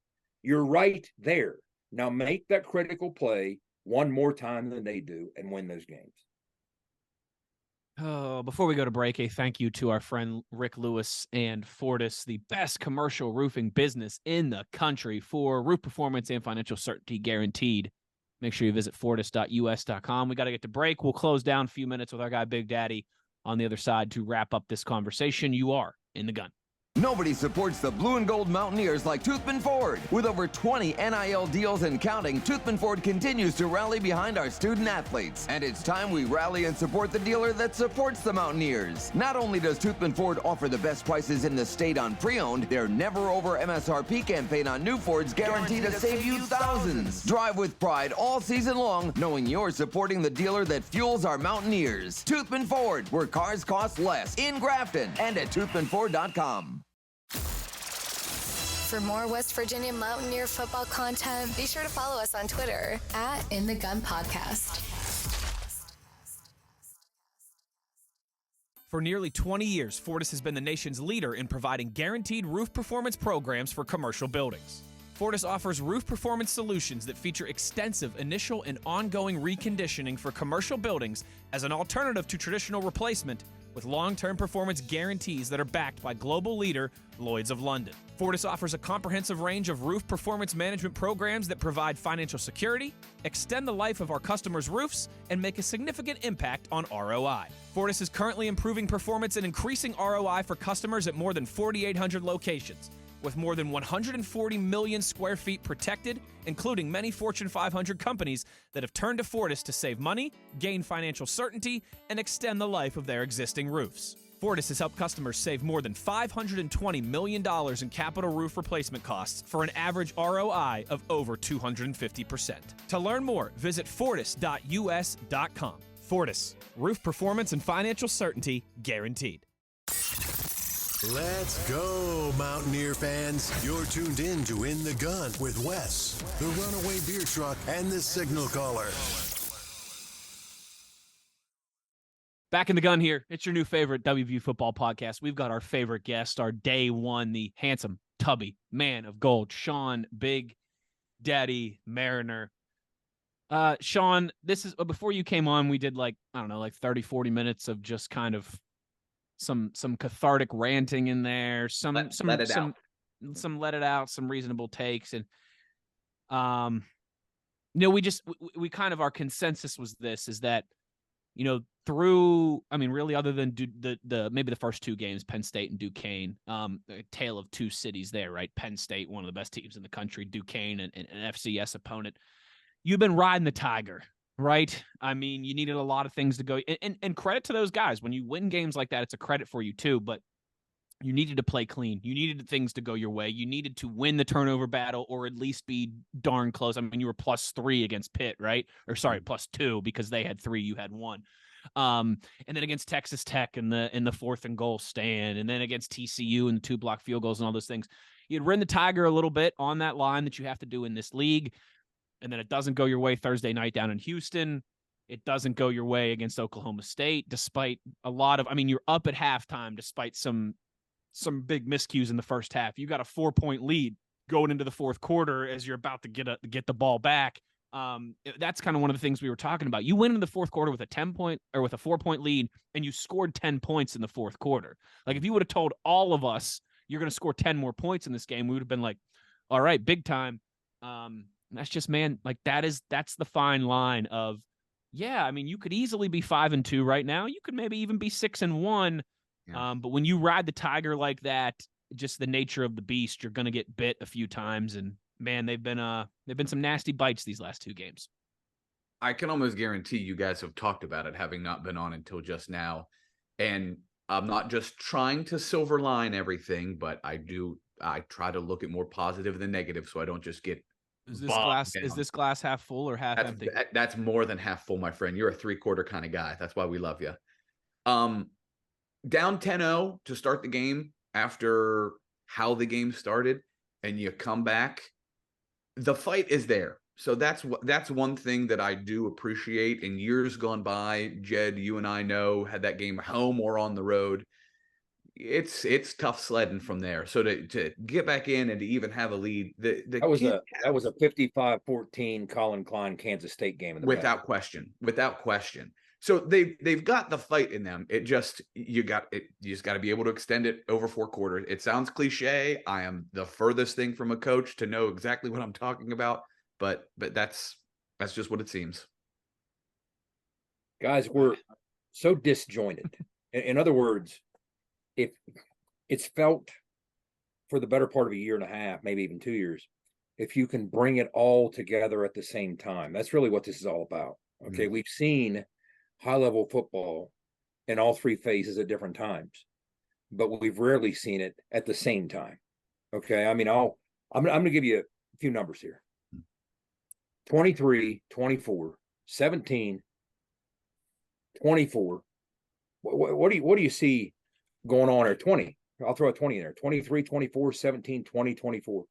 You're right there. Now make that critical play one more time than they do and win those games. Oh, before we go to break, a thank you to our friend Rick Lewis and Fortis, the best commercial roofing business in the country for roof performance and financial certainty guaranteed. Make sure you visit fortis.us.com. We got to get to break. We'll close down a few minutes with our guy Big Daddy on the other side to wrap up this conversation. You are in the gun. Nobody supports the blue and gold Mountaineers like Toothman Ford. With over 20 NIL deals and counting, Toothman Ford continues to rally behind our student athletes. And it's time we rally and support the dealer that supports the Mountaineers. Not only does Toothman Ford offer the best prices in the state on pre-owned, their never over MSRP campaign on new Fords guaranteed to save you thousands. Drive with pride all season long, knowing you're supporting the dealer that fuels our Mountaineers. Toothman Ford, where cars cost less, in Grafton and at toothmanford.com. For more West Virginia Mountaineer football content, be sure to follow us on Twitter @InTheGunPodcast. For nearly 20 years, Fortis has been the nation's leader in providing guaranteed roof performance programs for commercial buildings. Fortis offers roof performance solutions that feature extensive initial and ongoing reconditioning for commercial buildings as an alternative to traditional replacement, with long-term performance guarantees that are backed by global leader Lloyd's of London. Fortis offers a comprehensive range of roof performance management programs that provide financial security, extend the life of our customers' roofs, and make a significant impact on ROI. Fortis is currently improving performance and increasing ROI for customers at more than 4,800 locations, with more than 140 million square feet protected, including many Fortune 500 companies that have turned to Fortis to save money, gain financial certainty, and extend the life of their existing roofs. Fortis has helped customers save more than $520 million in capital roof replacement costs for an average ROI of over 250%. To learn more, visit fortis.us.com. Fortis, roof performance and financial certainty guaranteed. Let's go, Mountaineer fans. You're tuned in to In the Gun with Wes, the Runaway Beer Truck, and the Signal Caller. Back in the gun here. It's your new favorite WVU football podcast. We've got our favorite guest, our day one, the handsome, tubby man of gold, Sean Big Daddy Mariner. Sean, this is before you came on, we did like 30, 40 minutes of just kind of some cathartic ranting in there, some let it out, some reasonable takes. And we kind of, our consensus was is that, really other than the maybe the first two games, Penn State and Duquesne, a tale of two cities there, right? Penn State, one of the best teams in the country, Duquesne, an FCS opponent. You've been riding the Tiger, right? I mean, you needed a lot of things to go, and credit to those guys. When you win games like that, it's a credit for you too, but you needed to play clean. You needed things to go your way. You needed to win the turnover battle or at least be darn close. I mean, you were +3 against Pitt, right? Or sorry, +2 because they had 3, you had 1. And then against Texas Tech in the 4th and goal stand, and then against TCU and the 2 block field goals and all those things. You'd ridden the Tiger a little bit on that line that you have to do in this league. And then it doesn't go your way Thursday night down in Houston. It doesn't go your way against Oklahoma State, despite a lot of, you're up at halftime, despite some big miscues in the first half. You got a 4-point lead going into the fourth quarter as you're about to get the ball back. That's kind of one of the things we were talking about. You went in the fourth quarter with a 4-point lead, and you scored 10 points in the fourth quarter. Like, if you would have told all of us you're going to score 10 more points in this game, we would have been like, all right, big time. That's just, man, like that's the fine line of, yeah, you could easily be 5-2 right now. You could maybe even be 6-1. Yeah. But when you ride the Tiger like that, just the nature of the beast, you're going to get bit a few times. And man, they've been some nasty bites these last 2 games. I can almost guarantee you guys have talked about it, having not been on until just now. And I'm not just trying to silver line everything, but I try to look at more positive than negative, so I don't just get. Is this glass half full or half empty? That's more than half full, my friend. You're a 3/4 kind of guy. That's why we love you. Down 10-0 to start the game after how the game started, and you come back, the fight is there. So that's one thing that I do appreciate. In years gone by, Jed, you and I know, had that game home or on the road, it's tough sledding from there. So to get back in and to even have a lead, that was a 55-14 Colin Klein Kansas State game without question. So they've got the fight in them. You just got to be able to extend it over 4 quarters. It sounds cliche. I am the furthest thing from a coach to know exactly what I'm talking about, but that's just what it seems. Guys, we're so disjointed. In other words, if it's felt for the better part of a year and a half, maybe even 2 years, if you can bring it all together at the same time. That's really what this is all about. Okay, We've seen high-level football in all 3 phases at different times, but we've rarely seen it at the same time. Okay, I'm going to give you a few numbers here. 23, 24, 17, 24. What do you see going on at 20? I'll throw a 20 in there. 23, 24, 17, 20, 24.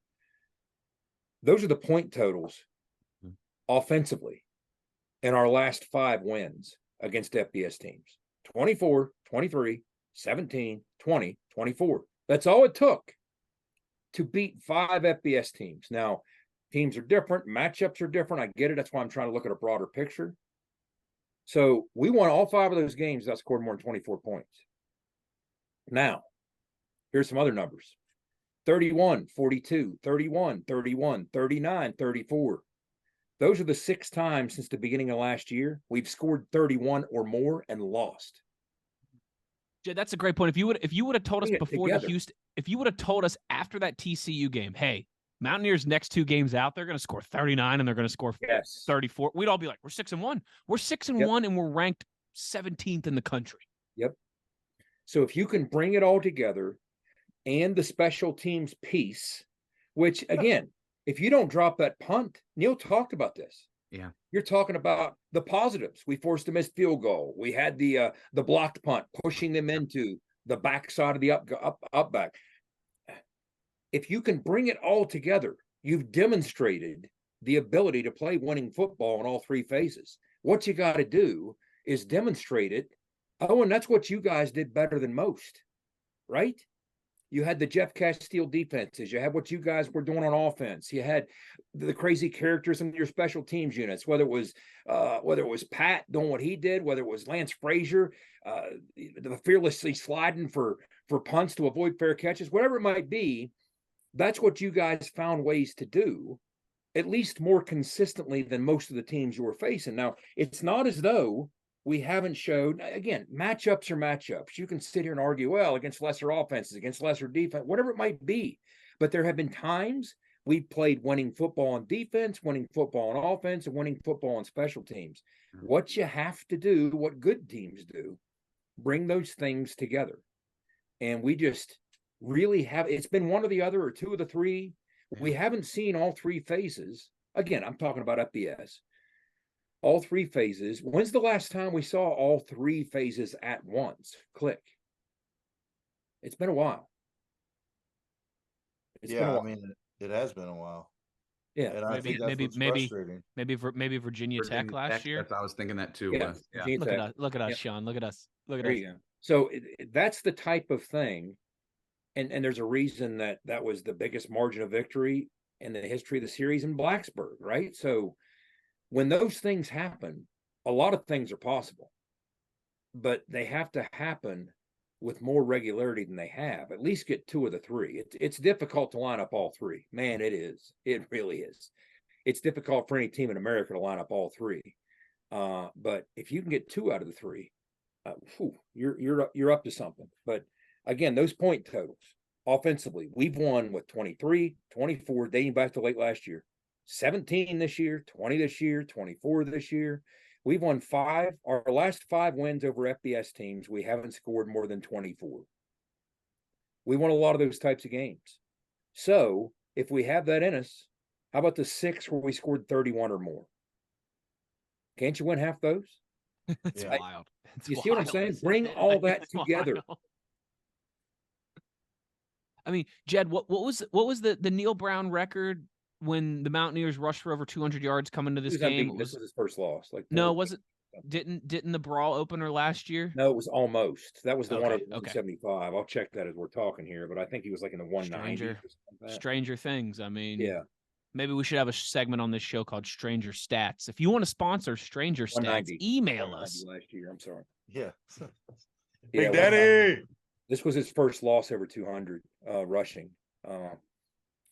Those are the point totals offensively in our last 5 wins against FBS teams. 24, 23, 17, 20, 24. That's all it took to beat 5 FBS teams. Now, teams are different. Matchups are different. I get it. That's why I'm trying to look at a broader picture. So we won all 5 of those games that scored more than 24 points. Now, here's some other numbers. 31, 42, 31, 31, 39, 34. Those are the 6 times since the beginning of last year we've scored 31 or more and lost. Jed, that's a great point. If you would have told us before the Houston, if you would have told us after that TCU game, hey, Mountaineers next 2 games out, they're going to score 39 and they're going to score 34. We'd all be like, we're 6-1. We're 6-1 and we're ranked 17th in the country. Yep. So if you can bring it all together and the special teams piece, which again, if you don't drop that punt, Neil talked about this. Yeah. You're talking about the positives. We forced a missed field goal. We had the blocked punt, pushing them into the backside of the up back. If you can bring it all together, you've demonstrated the ability to play winning football in all three phases. What you got to do is demonstrate it. Oh, and that's what you guys did better than most, right? You had the Jeff Castile defenses. You had what you guys were doing on offense. You had the crazy characters in your special teams units, whether it was Pat doing what he did, whether it was Lance Frazier, the fearlessly sliding for punts to avoid fair catches, whatever it might be. That's what you guys found ways to do, at least more consistently than most of the teams you were facing. Now, it's not as though we haven't showed, again, matchups are matchups. You can sit here and argue, well, against lesser offenses, against lesser defense, whatever it might be. But there have been times we played winning football on defense, winning football on offense, and winning football on special teams. What you have to do, what good teams do, bring those things together. And we just really have, it's been one or the other or two of the three. We haven't seen all three phases. Again, I'm talking about FBS. All three phases. When's the last time we saw all three phases at once click? It's been a while. It's been a while. I mean, it has been a while. Yeah, and I think that's what's frustrating. Maybe Virginia Tech last year. I was thinking that too. Yeah, Look at us, Sean. Look at us. There you go. So that's the type of thing, and there's a reason that was the biggest margin of victory in the history of the series in Blacksburg, right? So when those things happen, a lot of things are possible, but they have to happen with more regularity than they have. At least get two of the three. It's difficult to line up all three. Man, it is. It really is. It's difficult for any team in America to line up all three. But if you can get two out of the three, you're up to something. But again, those point totals offensively, we've won with 23, 24, dating back to late last year. 17 this year, 20 this year, 24 this year. We've won 5. Our last 5 wins over FBS teams, we haven't scored more than 24. We won a lot of those types of games. So if we have that in us, how about the 6 where we scored 31 or more? Can't you win half those? It's wild. You see what I'm saying? Bring all that together. I mean, Jed, what was the Neil Brown record when the Mountaineers rushed for over 200 yards coming to this game? This was his first loss. Was it? Didn't the Brawl opener last year? No, it was almost. That was the one at 175. I'll check that as we're talking here, but I think he was like in the 190. Stranger things. I mean, yeah. Maybe we should have a segment on this show called Stranger Stats. If you want to sponsor Stranger Stats, email us. Last year, I'm sorry. Yeah. Hey, Daddy. This was his first loss over 200 rushing.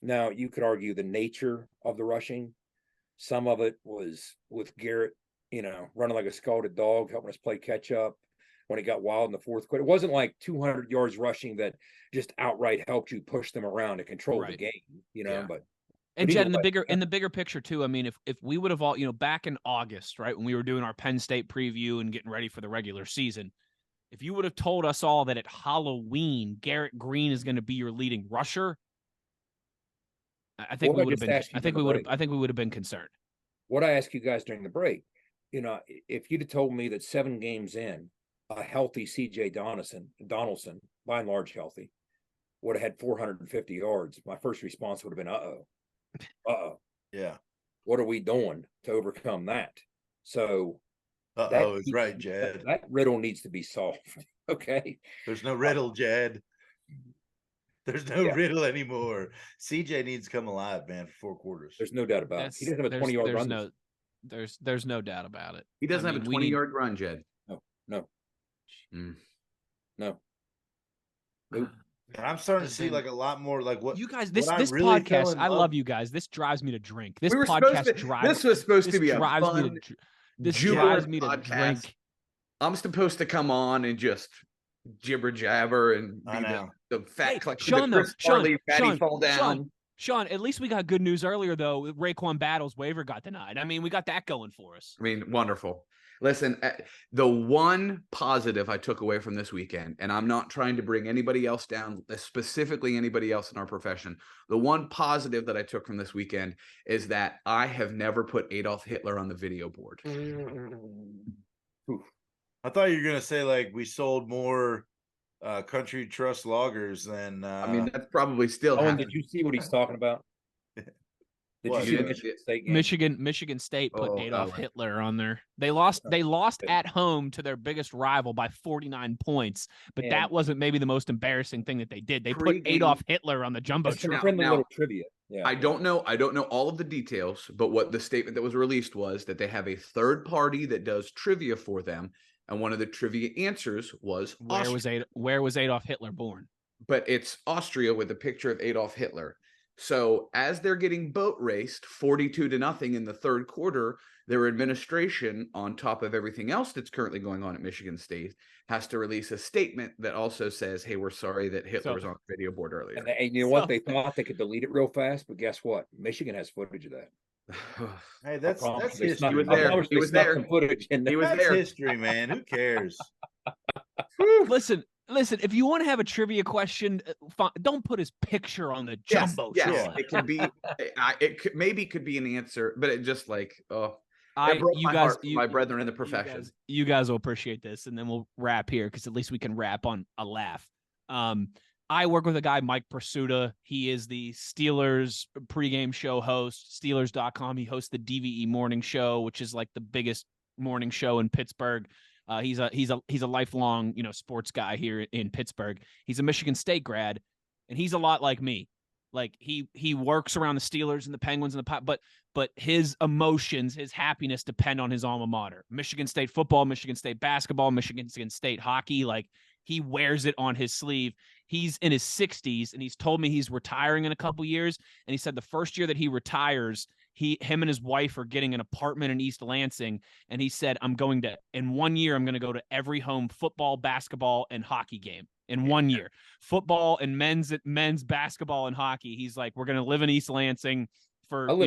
Now, you could argue the nature of the rushing. Some of it was with Garrett, running like a scalded dog, helping us play catch up when he got wild in the fourth quarter. It wasn't like 200 yards rushing that just outright helped you push them around to control the game, but. And Jed, in the bigger picture too, I mean, if we would have all, back in August, right, when we were doing our Penn State preview and getting ready for the regular season, if you would have told us all that at Halloween, Garrett Green is going to be your leading rusher, I think we would have been. I think we would have been concerned. What I asked you guys during the break, if you'd have told me that 7 games in, a healthy C.J. Donaldson, by and large healthy, would have had 450 yards, my first response would have been, yeah. What are we doing to overcome that? So, is right, Jed. That riddle needs to be solved. Okay. There's no riddle, Jed. There's no riddle anymore. CJ needs to come alive, man, for 4 quarters. There's no doubt about it. He doesn't have a 20-yard run. There's no doubt about it. He doesn't have a 20-yard run, Jed. No. And I'm starting to see like a lot more like what you guys. This really podcast, I love you guys. This drives me to drink. This podcast drives. This was supposed to be a fun, drives me to drink. I'm supposed to come on and just jibber jabber and be the fat collection. Sean, Chris Farley, Fatty fall down. Sean, at least we got good news earlier, though. Raekwon Battle's waiver got denied. I mean, we got that going for us. I mean, wonderful. Listen, the one positive I took away from this weekend, and I'm not trying to bring anybody else down, specifically anybody else in our profession. The one positive that I took from this weekend is that I have never put Adolf Hitler on the video board. I thought you were going to say, like, we sold more Country Trust loggers than I mean, that's probably still Owen, happening. did you see what he's talking about? Did What? you see the Yeah. Michigan State game? Michigan State put Oh, Adolf Ellen. Hitler on there. They lost at home to their biggest rival by 49 points, but And- that wasn't maybe the most embarrassing thing that they did. They put Pre-game- Adolf Hitler on the Just some jumbotron. friendly Now- little trivia. Yeah. I don't know all of the details, but what the statement that was released was that they have a third party that does trivia for them, and one of the trivia answers was Where was Adolf Hitler born? but it's Austria with a picture of Adolf Hitler. So as they're getting boat raced 42-0 in the third quarter, their administration, on top of everything else that's currently going on at Michigan State, has to release a statement that also says, "Hey, we're sorry that Hitler was on the video board earlier." And you know what? They thought they could delete it real fast, but guess what? Michigan has footage of that. Hey, that's promise they history. snuck- He was I there. promise He they was snuck there. some footage in there. He was That's there. history, man. Who cares? Listen, if you want to have a trivia question, don't put his picture on the Yes, jumbotron. yes, it can be. It could be an answer, but it just like it broke you my guys, heart for my brethren in the profession. You guys will appreciate this, and then we'll wrap here because at least we can wrap on a laugh. I work with a guy, Mike Pursuta. He is the Steelers pregame show host, Steelers.com. He hosts the DVE morning show, which is like the biggest morning show in Pittsburgh. He's a lifelong, sports guy here in Pittsburgh. He's a Michigan State grad, and he's a lot like me. Like he works around the Steelers and the Penguins and but his emotions, his happiness depend on his alma mater. Michigan State football, Michigan State basketball, Michigan State hockey. Like he wears it on his sleeve. He's in his 60s, and he's told me he's retiring in a couple years. And he said the first year that he retires, him and his wife are getting an apartment in East Lansing. And he said, in 1 year, I'm going to go to every home football, basketball, and hockey game in 1 year. Football and men's basketball and hockey. He's like, we're going to live in East Lansing for, we're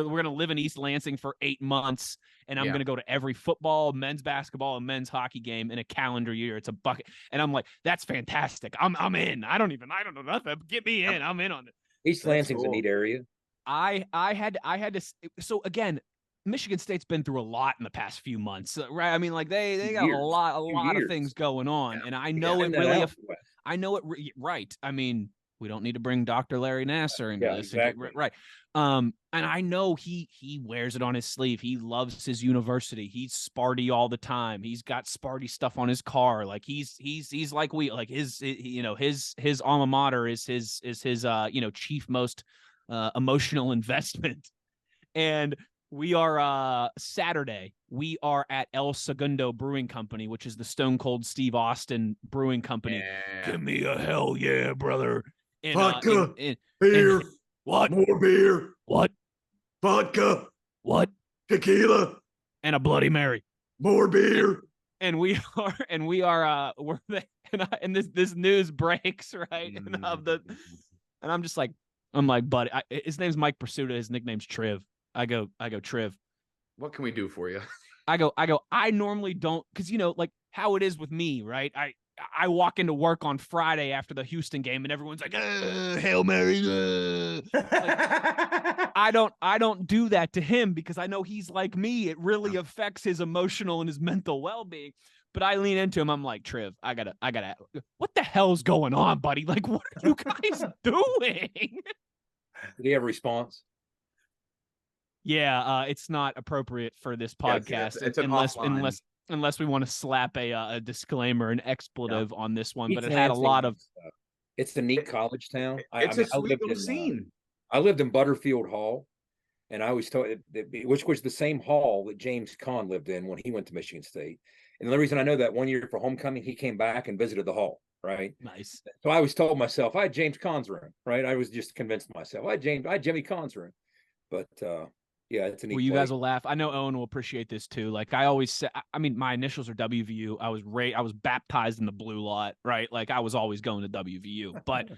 going to live in East Lansing for 8 months, and I'm going to go to every football, men's basketball, and men's hockey game in a calendar year. It's a bucket. And I'm like, that's fantastic. I'm in. I don't know nothing. Get me in. I'm in on it. East Lansing's a neat area. I had to. So again, Michigan State's been through a lot in the past few months, right? I mean, like they got a lot of things going on, and I know it really. I know it right. I mean, we don't need to bring Dr. Larry Nassar into this, exactly. right? And I know he wears it on his sleeve. He loves his university. He's Sparty all the time. He's got Sparty stuff on his car. Like he's like his alma mater is his chief most emotional investment. And we are Saturday. We are at El Segundo Brewing Company, which is the Stone Cold Steve Austin Brewing Company. Yeah. Give me a hell yeah, brother. And, Vodka, and beer, what? more beer, What? vodka, What? tequila, And a Bloody Mary. more beer. And we are this news breaks, right? And I'm just like, buddy, his name's Mike Pursuta. His nickname's Triv. I go, Triv. What can we do for you? I normally don't, because like how it is with me, right? I walk into work on Friday after the Houston game, and everyone's like, Hail Mary. Like, I don't do that to him because I know he's like me. It really affects his emotional and his mental well-being. But I lean into him. I'm like, Triv, I gotta, what the hell's going on, buddy? Like, what are you guys doing? Did he have a response? Yeah, it's not appropriate for this podcast it's unless we want to slap a disclaimer, an expletive on this one. But it had a Lansing lot of. It's a neat college town. It's a sweet little scene. I lived in Butterfield Hall, and I was told which was the same hall that James Conn lived in when he went to Michigan State. And the reason I know that, one year for homecoming, he came back and visited the hall. Right. Nice. So I was told myself I had James Conn's room. Right. I was just convinced myself I had Jimmy Conn's room. But yeah, it's a neat. Well, you guys will laugh. I know Owen will appreciate this too. Like I always say, I mean, my initials are WVU. I was baptized in the blue lot, right? Like I was always going to WVU. But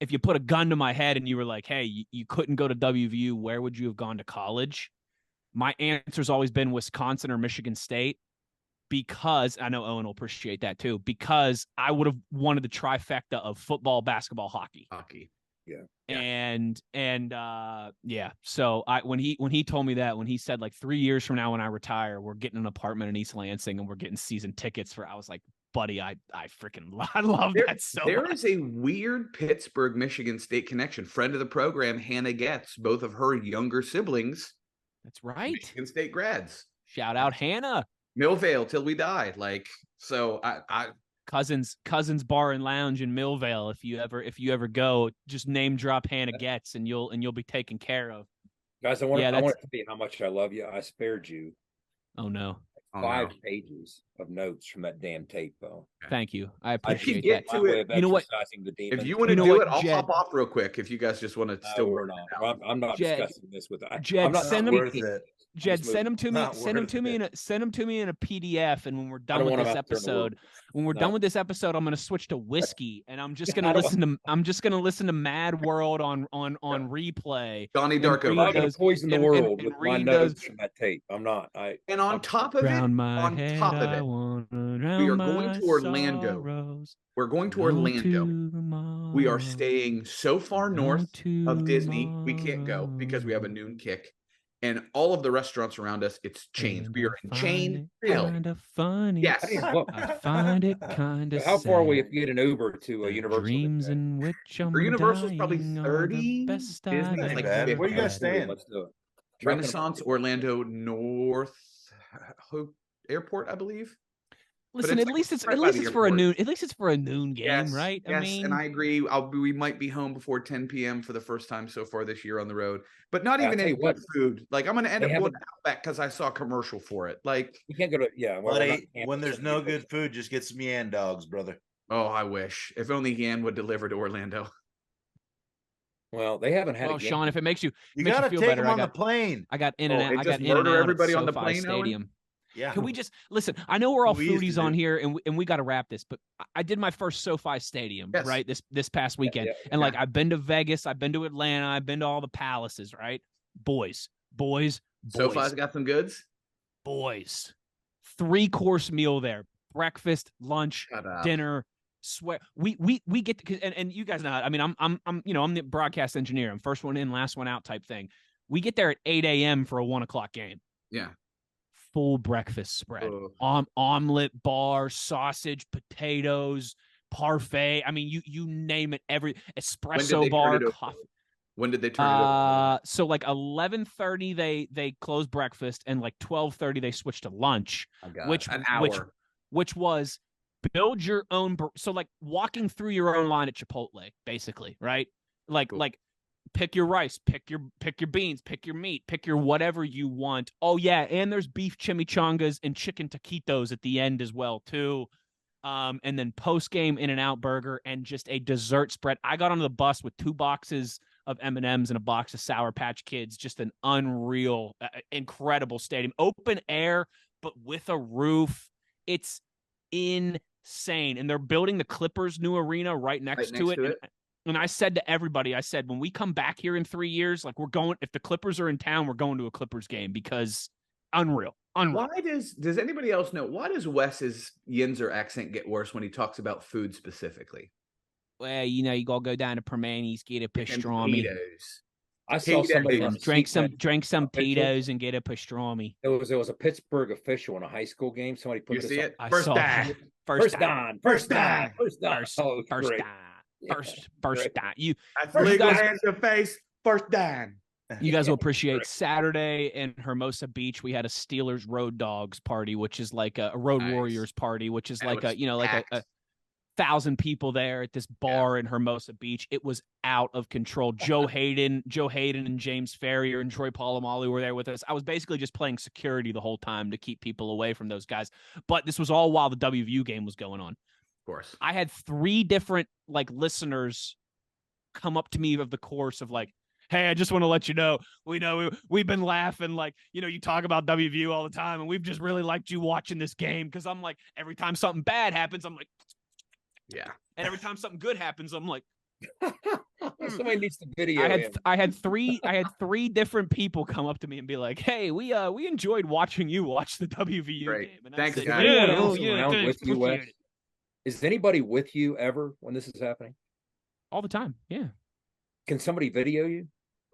if you put a gun to my head and you were like, hey, you couldn't go to WVU, where would you have gone to college? My answer's always been Wisconsin or Michigan State, because I know Owen will appreciate that too, because I would have wanted the trifecta of football, basketball, hockey. Yeah. So when he told me that, when he said like 3 years from now when I retire, we're getting an apartment in East Lansing and we're getting season tickets for, I was like, buddy, I love that so much. There is a weird Pittsburgh, Michigan State connection. Friend of the program, Hannah Getz, both of her younger siblings. That's right. Michigan State grads. Shout out Hannah. Millvale till we die. Like, so I Cousins Bar and Lounge in Millvale. If you ever go, just name drop Hannah Getz and you'll be taken care of. Guys, I want to tell you how much I love you. I spared you. Oh no. 5 pages of notes from that damn tape, though. Thank you. I appreciate get that. to it. You know what? If you want to do it, I'll hop off real quick. If you guys just want to still work it out. I'm not discussing this with Jed, I'm not send them. worth it. Jed, send them to me. Send them to me in a PDF. And when we're done with this episode, done with this episode, I'm going to switch to whiskey, and I'm just going to listen to Mad World on replay. Donnie Darko. I'm not going to poison the world with my notes from that tape. I'm not. And on top of it, we are going to Orlando. We're going to Orlando. We are staying so far north of Disney, we can't go because we have a noon kick. And all of the restaurants around us, it's chains. We are in chain. Kind of funny. Yes. I find it kind of. How far away if you get an Uber to a Universal? Dreams in which I'm Universal's probably 30. Disney's like Where are you guys staying? Let's do it. Renaissance Orlando North Airport, I believe. Listen, at least it's for a noon game, yes, right? Yes, I mean, and I agree. We might be home before 10 p.m. for the first time so far this year on the road, but not even any good food. Like, I'm going to end up going to Outback because I saw a commercial for it. Like, you can't go to when there's no good food, just get some Yan dogs, brother. Oh, I wish. If only Yan would deliver to Orlando. Well, they haven't had. Well, Sean, if it makes you gotta feel take better, them on the plane. I got in and out. I got in and murder out everybody on the SoFi plane. Stadium. Yeah. Can we just listen? I know we're all We used foodies to on do. here, and we got to wrap this. But I did my first SoFi Stadium, Yes. right? This past weekend, and like I've been to Vegas, I've been to Atlanta, I've been to all the palaces, right? Boys. SoFi's got some goods. 3-course meal there: breakfast, lunch, dinner. Swear we get to, and you guys know. I mean, I'm the broadcast engineer. I'm first one in, last one out type thing. We get there at 8 a.m. for a 1 o'clock game. Yeah. Full breakfast spread, omelet, bar, sausage, potatoes, parfait. I mean, you name it. Every espresso bar, coffee. When did they turn it over? So like 11:30 they closed breakfast, and like 12:30 they switched to lunch, an hour. which was build your own. So like walking through your own line at Chipotle, basically, right? Like pick your rice, pick your beans, pick your meat, pick your whatever you want. Oh yeah, and there's beef chimichangas and chicken taquitos at the end as well too. And then post game In-N-Out burger and just a dessert spread. I got on the bus with 2 boxes of M&Ms and a box of Sour Patch Kids. Just an unreal, incredible stadium, open air but with a roof. It's insane, and they're building the Clippers' new arena right next to it. And I said to everybody, when we come back here in 3 years, like if the Clippers are in town, we're going to a Clippers game, because unreal. Why does anybody else know? Why does Wes's Yinzer accent get worse when he talks about food specifically? Well, you got to go down to Permani's, get a pastrami. I saw somebody drink some Tito's and get a pastrami. There was a Pittsburgh official in a high school game. Somebody put this it? First down. First down. First down. First down. Legal hands to face. First down. You guys will appreciate Saturday in Hermosa Beach. We had a Steelers Road Dogs party, which is like a Road Warriors party, which is like a 1,000 people there at this bar in Hermosa Beach. It was out of control. Joe Hayden and James Ferrier and Troy Polamalu were there with us. I was basically just playing security the whole time to keep people away from those guys. But this was all while the WVU game was going on. Of course. I had 3 different listeners come up to me of the course of hey, I just want to let you know, we've been laughing, you talk about WVU all the time, and we've just really liked you watching this game, because I'm every time something bad happens, I'm yeah. And every time something good happens, I'm like, Somebody needs to video him. I had three different people come up to me and be like, "Hey, we enjoyed watching you watch the WVU Great. game." And Thanks, said, guys. Anyone "Yeah, else yeah, around thanks, with you, Wes? appreciate it." Is anybody with you ever when this is happening? All the time. Yeah. Can somebody video you?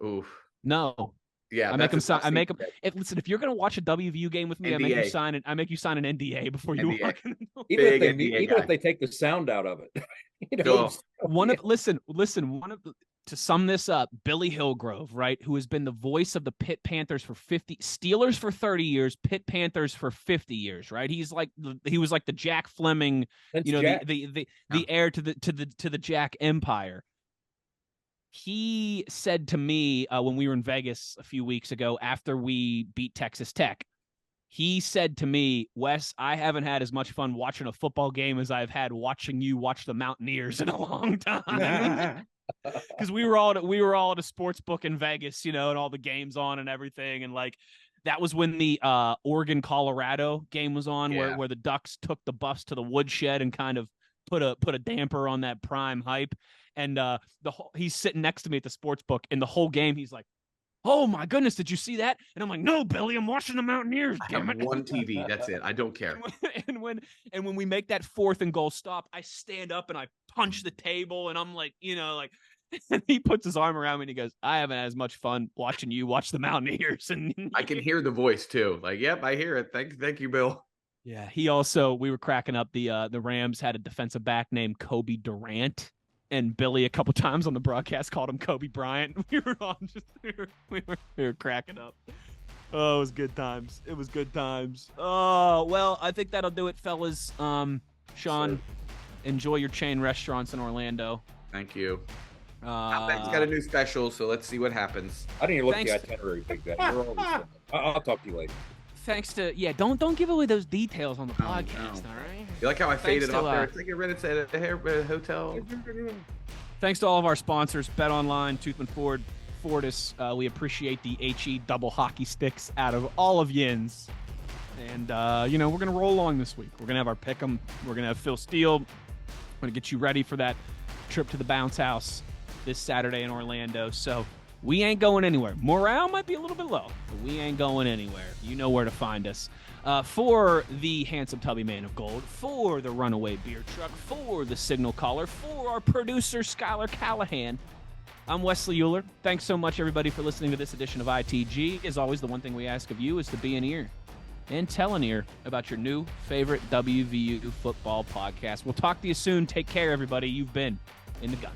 Oof. No. Yeah, I make them that's a sign. tough I make them. secret. Listen, if you're gonna watch a WVU game with me, I make you NDA. sign it. I make you sign an NDA before you NDA. walk in. Even Big if NDA even guy. if they take the sound out of it. You know, Oh. One of listen. One of the, to sum this up, Billy Hillgrove, right, who has been the voice of the Pitt Panthers for 50, Steelers for 30 years, Pitt Panthers for 50 years, right? He was like the Jack Fleming, Since you know, Jack. the heir to the Jack Empire. He said to me when we were in Vegas a few weeks ago after we beat Texas Tech, he said to me, "Wes, I haven't had as much fun watching a football game as I've had watching you watch the Mountaineers in a long time." Because we were all at a sports book in Vegas, you know, and all the games on and everything, and like that was when the Oregon Colorado game was on, where the Ducks took the Buffs to the woodshed and kind of put a damper on that prime hype. And he's sitting next to me at the sports book, and the whole game he's like, "Oh my goodness, did you see that?" And I'm like, "No, Billy, I'm watching the Mountaineers." I have one TV. That's it. I don't care. And when we make that 4th and goal stop, I stand up and I punch the table, and I'm like, you know, like, and he puts his arm around me and he goes, "I haven't had as much fun watching you watch the Mountaineers." And I can hear the voice too. Like, yep, I hear it. Thank you, Bill. yeah, we were cracking up. The Rams had a defensive back named Kobe Durant. And Billy, a couple times on the broadcast, called him Kobe Bryant. We were cracking up. Oh, it was good times. It was good times. Oh, well, I think that'll do it, fellas. Sean, enjoy your chain restaurants in Orlando. Thank you. Outback's got a new special, so let's see what happens. I didn't even look at the itinerary, big guy. You're always I'll talk to you later. Thanks to don't give away those details on the podcast, all right? You like how I faded off there? It's like at a hotel. Thanks to all of our sponsors, Bet Online, Toothman Ford, Fortis. We appreciate the HE double hockey sticks out of all of Yins. And, we're going to roll along this week. We're going to have our pick'em. We're going to have Phil Steele. We're going to get you ready for that trip to the Bounce House this Saturday in Orlando. So we ain't going anywhere. Morale might be a little bit low, but we ain't going anywhere. You know where to find us. For the handsome tubby man of gold, for the runaway beer truck, for the signal caller, for our producer, Skylar Callahan, I'm Wesley Euler. Thanks so much, everybody, for listening to this edition of ITG. As always, the one thing we ask of you is to be an ear and tell an ear about your new favorite WVU football podcast. We'll talk to you soon. Take care, everybody. You've been In the Gun.